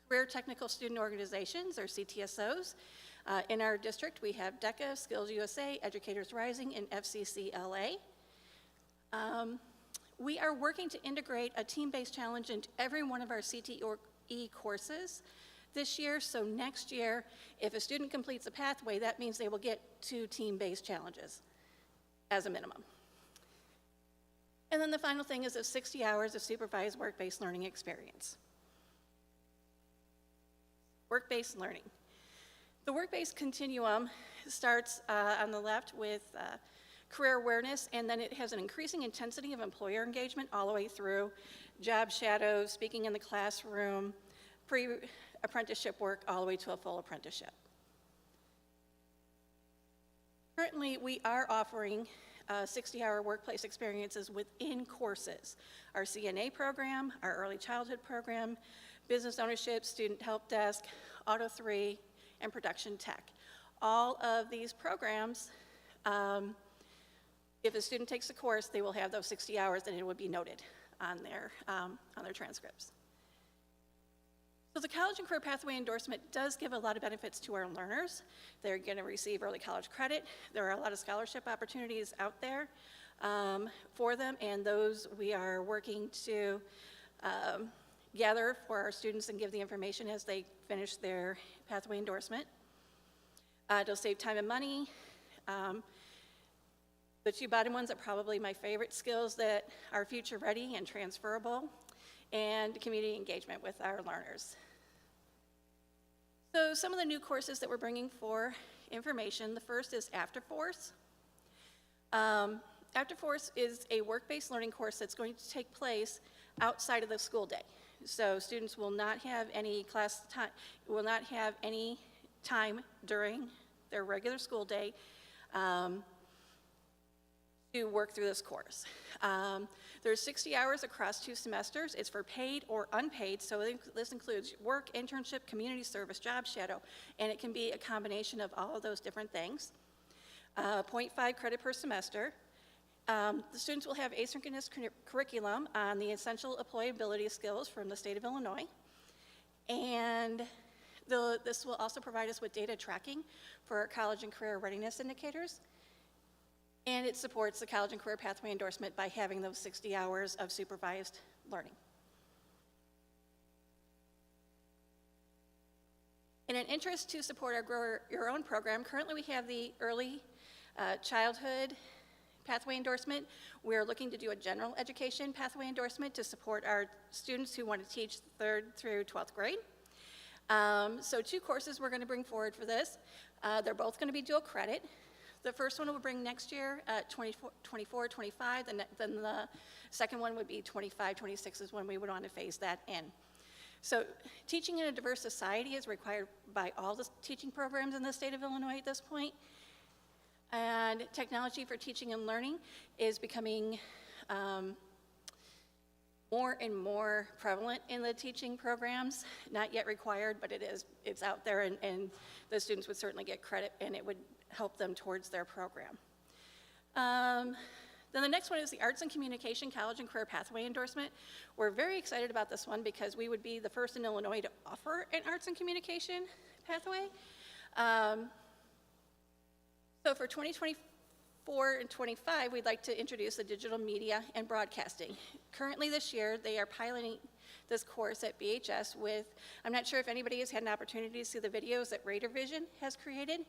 Career Technical Student Organizations, or CTSOs. In our district, we have DECA, Skills USA, Educators Rising, and FCCLA. We are working to integrate a team-based challenge into every one of our CTE courses this year. So next year, if a student completes a pathway, that means they will get 2 team-based challenges as a minimum. And then the final thing is 60 hours of supervised work-based learning experience. Work-based learning. The work-based continuum starts on the left with career awareness, and then it has an increasing intensity of employer engagement all the way through job shadows, speaking in the classroom, pre-apprenticeship work, all the way to a full apprenticeship. Currently, we are offering 60-hour workplace experiences within courses. Our CNA program, our early childhood program, business ownership, student help desk, Auto 3, and production tech. All of these programs, if a student takes the course, they will have those 60 hours and it would be noted on their transcripts. So the College and Career Pathway endorsement does give a lot of benefits to our learners. They're going to receive early college credit. There are a lot of scholarship opportunities out there for them, and those we are working to gather for our students and give the information as they finish their pathway endorsement. It'll save time and money. The two bottom ones are probably my favorite skills that are future ready and transferable, and community engagement with our learners. So some of the new courses that we're bringing for information, the first is Afterforce. Afterforce is a work-based learning course that's going to take place outside of the school day. So students will not have any class time, will not have any time during their regular school day to work through this course. There's 60 hours across 2 semesters. It's for paid or unpaid, so this includes work, internship, community service, job shadow, and it can be a combination of all of those different things. 0.5 credit per semester. The students will have asynchronous curriculum on the essential employability skills from the state of Illinois, and this will also provide us with data tracking for our college and career readiness indicators. And it supports the College and Career Pathway endorsement by having those 60 hours of supervised learning. In an interest to support our Grow Your Own program, currently we have the early childhood pathway endorsement. We're looking to do a general education pathway endorsement to support our students who want to teach 3rd through 12th grade. So 2 courses we're going to bring forward for this. They're both going to be dual credit. The first one we'll bring next year, 24, 25, and then the second one would be 25, 26 is when we would want to phase that in. So teaching in a diverse society is required by all the teaching programs in the state of Illinois at this point. And technology for teaching and learning is becoming more and more prevalent in the teaching programs. Not yet required, but it's out there, and the students would certainly get credit, and it would help them towards their program. Then the next one is the Arts and Communication College and Career Pathway endorsement. We're very excited about this one because we would be the first in Illinois to offer an Arts and Communication pathway. So for 2024 and 25, we'd like to introduce the digital media and broadcasting. Currently this year, they are piloting this course at BHS with, I'm not sure if anybody has had an opportunity to see the videos that Raider Vision has created.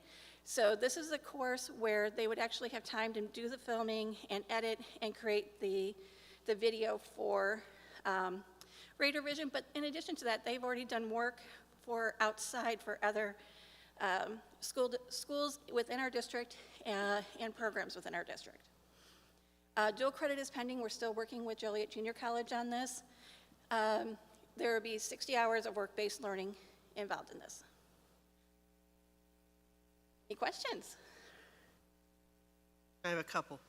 So this is a course where they would actually have time to do the filming and edit and create the video for Raider Vision. But in addition to that, they've already done work for outside for other schools within our district and programs within our district. Dual credit is pending. We're still working with Joliet Junior College on this. There will be 60 hours of work-based learning involved in this. Any questions? I have a couple.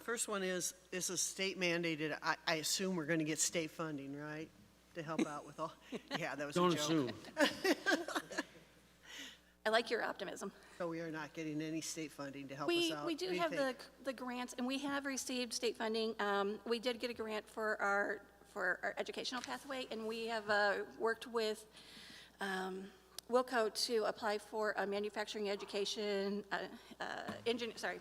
First one is, this is state mandated. I assume we're going to get state funding, right? To help out with all, yeah, that was a joke. Don't assume. I like your optimism. So we are not getting any state funding to help us out? We do have the grants, and we have received state funding. We did get a grant for our educational pathway, and we have worked with Wilco to apply for a manufacturing education,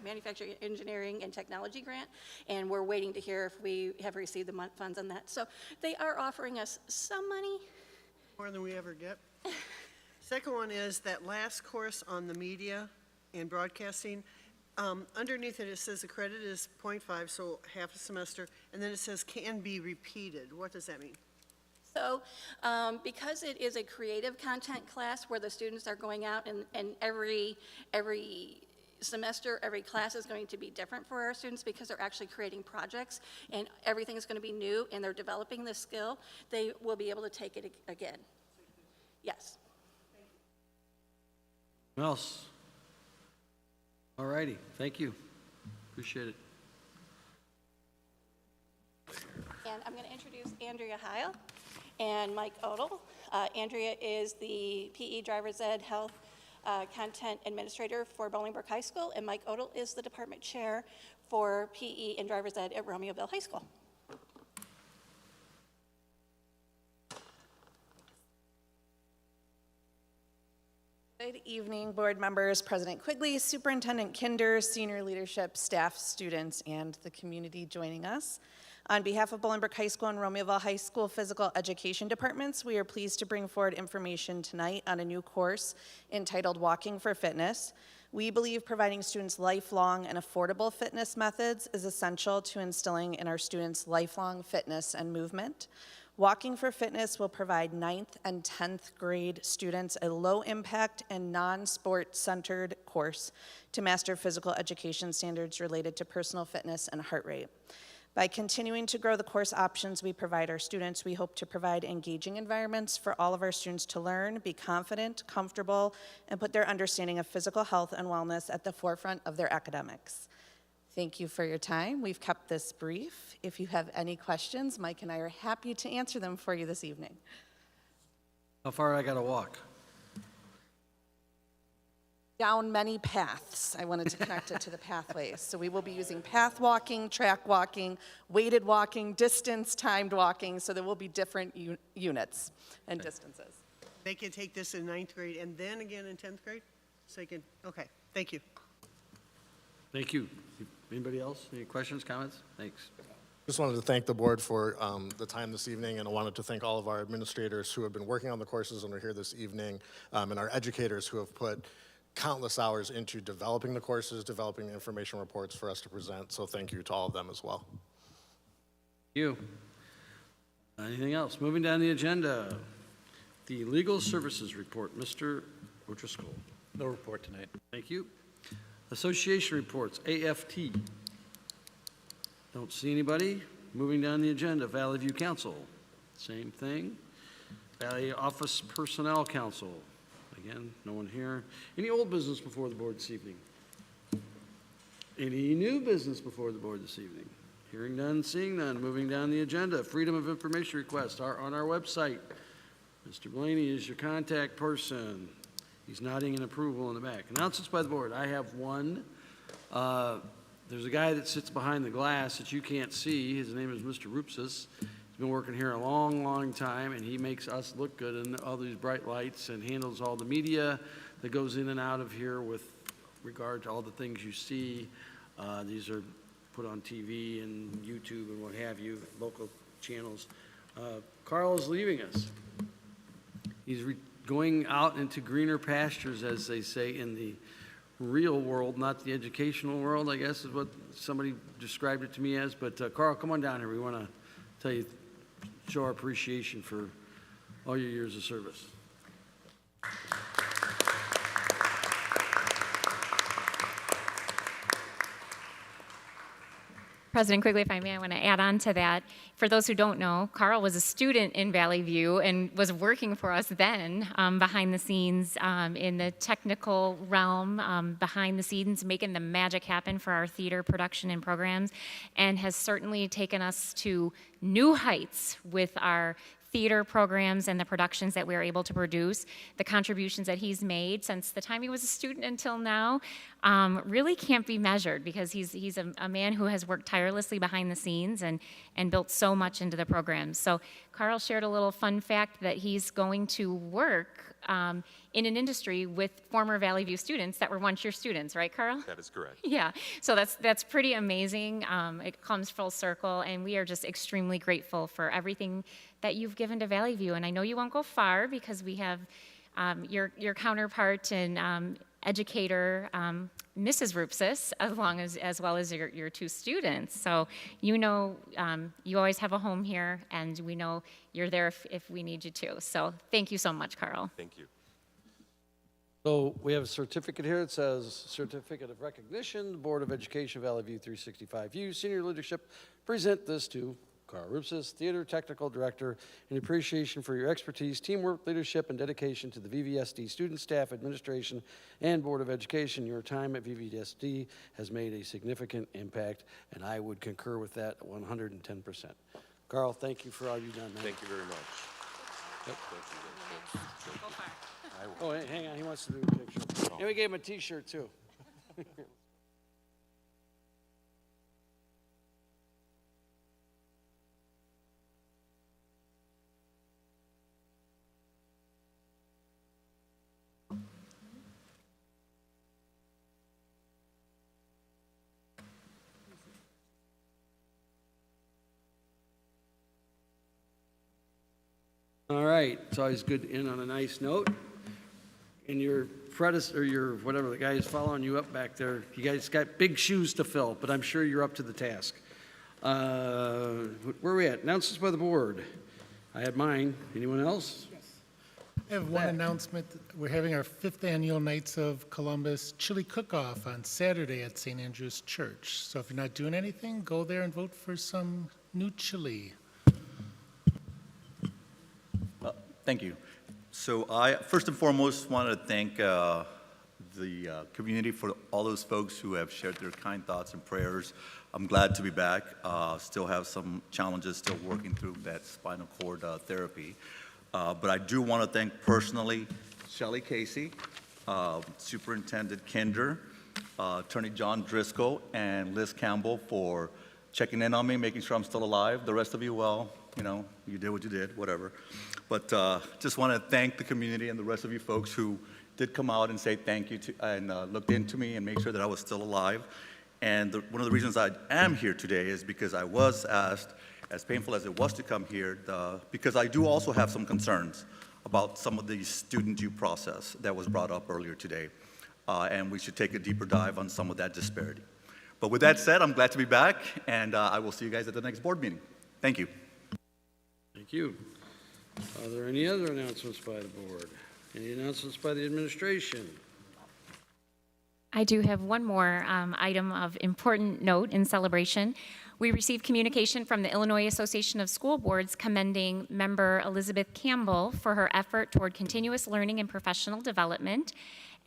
manufacturing engineering and technology grant, and we're waiting to hear if we have received the funds on that. So they are offering us some money. More than we ever get. Second one is that last course on the media and broadcasting. Underneath it, it says the credit is 0.5, so half a semester, and then it says can be repeated. What does that mean? So because it is a creative content class where the students are going out and every semester, every class is going to be different for our students because they're actually creating projects and everything is going to be new and they're developing this skill, they will be able to take it again. Yes. Anyone else? All righty, thank you. Appreciate it. And I'm going to introduce Andrea Heil and Mike Odell. Andrea is the PE Driver's Ed Health Content Administrator for Bolingbrook High School, and Mike Odell is the Department Chair for PE and Driver's Ed at Romeoville High School. Good evening, board members, President Quigley, Superintendent Kinder, senior leadership, staff, students, and the community joining us. On behalf of Bolingbrook High School and Romeoville High School Physical Education Departments, we are pleased to bring forward information tonight on a new course entitled Walking for Fitness. We believe providing students lifelong and affordable fitness methods is essential to instilling in our students lifelong fitness and movement. Walking for Fitness will provide 9th and 10th grade students a low-impact and non-sport-centered course to master physical education standards related to personal fitness and heart rate. By continuing to grow the course options we provide our students, we hope to provide engaging environments for all of our students to learn, be confident, comfortable, and put their understanding of physical health and wellness at the forefront of their academics. Thank you for your time. We've kept this brief. If you have any questions, Mike and I are happy to answer them for you this evening. How far I gotta walk? Down many paths. I wanted to connect it to the pathways. So we will be using path walking, track walking, weighted walking, distance timed walking, so there will be different units and distances. They can take this in 9th grade and then again in 10th grade? So you can, okay, thank you. Thank you. Anybody else? Any questions, comments? Thanks. Just wanted to thank the board for the time this evening, and I wanted to thank all of our administrators who have been working on the courses and are here this evening, and our educators who have put countless hours into developing the courses, developing the information reports for us to present. So thank you to all of them as well. Thank you. Anything else? Moving down the agenda, the Legal Services Report. Mr. O'Driscoll. No report tonight. Thank you. Association reports, AFT. Don't see anybody. Moving down the agenda, Valley View Council. Same thing. Valley Office Personnel Council. Again, no one here. Any old business before the board this evening? Any new business before the board this evening? Hearing none, seeing none. Moving down the agenda, Freedom of Information requests are on our website. Mr. Blaney is your contact person. He's nodding in approval in the back. Announcements by the board. I have one. There's a guy that sits behind the glass that you can't see. His name is Mr. Rupsis. He's been working here a long, long time, and he makes us look good in all these bright lights and handles all the media that goes in and out of here with regard to all the things you see. These are put on TV and YouTube and what have you, local channels. Carl is leaving us. He's going out into greener pastures, as they say, in the real world, not the educational world, I guess is what somebody described it to me as. But Carl, come on down here. We want to tell you, show our appreciation for all your years of service. President Quigley, if I may, I want to add on to that. For those who don't know, Carl was a student in Valley View and was working for us then behind the scenes in the technical realm, behind the scenes, making the magic happen for our theater production and programs, and has certainly taken us to new heights with our theater programs and the productions that we're able to produce. The contributions that he's made since the time he was a student until now really can't be measured, because he's a man who has worked tirelessly behind the scenes and built so much into the programs. So Carl shared a little fun fact that he's going to work in an industry with former Valley View students that were once your students, right, Carl? That is correct. Yeah, so that's pretty amazing. It comes full circle, and we are just extremely grateful for everything that you've given to Valley View. And I know you won't go far, because we have your counterpart and educator, Mrs. Rupsis, as well as your two students. So you know you always have a home here, and we know you're there if we need you to. So thank you so much, Carl. Thank you. So we have a certificate here. It says Certificate of Recognition, Board of Education, Valley View 365U, Senior Leadership. Present this to Carl Rupsis, Theater Technical Director, in appreciation for your expertise, teamwork, leadership, and dedication to the VVSD student, staff, administration, and Board of Education. Your time at VVSD has made a significant impact, and I would concur with that 110%. Carl, thank you for all you've done, man. Thank you very much. Yep. Oh, hang on, he wants to do a picture. And we gave him a T-shirt, too. All right, it's always good to end on a nice note. And your predecessor, your whatever, the guy is following you up back there, you guys got big shoes to fill, but I'm sure you're up to the task. Where are we at? Announcements by the board. I had mine. Anyone else? I have one announcement. We're having our 5th annual Knights of Columbus chili cook-off on Saturday at St. Andrew's Church. So if you're not doing anything, go there and vote for some new chili. Thank you. So I, first and foremost, want to thank the community for all those folks who have shared their kind thoughts and prayers. I'm glad to be back. Still have some challenges, still working through that spinal cord therapy. But I do want to thank personally Shelley Casey, Superintendent Kinder, Attorney John Driscoll, and Liz Campbell for checking in on me, making sure I'm still alive. The rest of you, well, you know, you did what you did, whatever. But just want to thank the community and the rest of you folks who did come out and say thank you to, and looked into me and make sure that I was still alive. And one of the reasons I am here today is because I was asked, as painful as it was to come here, because I do also have some concerns about some of the student due process that was brought up earlier today. And we should take a deeper dive on some of that disparity. But with that said, I'm glad to be back, and I will see you guys at the next board meeting. Thank you. Thank you. Are there any other announcements by the board? Any announcements by the administration? I do have one more item of important note in celebration. We received communication from the Illinois Association of School Boards commending member Elizabeth Campbell for her effort toward continuous learning and professional development.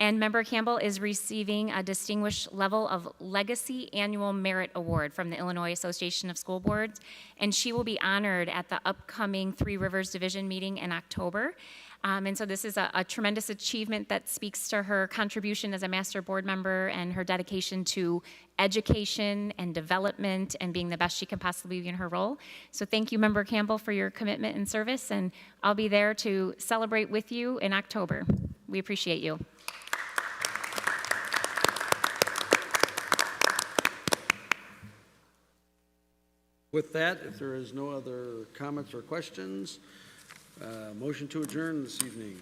And member Campbell is receiving a distinguished level of Legacy Annual Merit Award from the Illinois Association of School Boards, and she will be honored at the upcoming Three Rivers Division meeting in October. And so this is a tremendous achievement that speaks to her contribution as a master board member and her dedication to education and development and being the best she can possibly be in her role. So thank you, Member Campbell, for your commitment and service, and I'll be there to celebrate with you in October. We appreciate you. With that, if there is no other comments or questions, motion to adjourn this evening.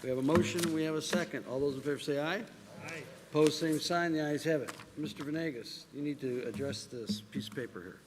We have a motion, we have a second. All those in favor say aye. Aye. Opposed, same sign. The ayes have it. Mr. Venegas, you need to address this piece of paper here.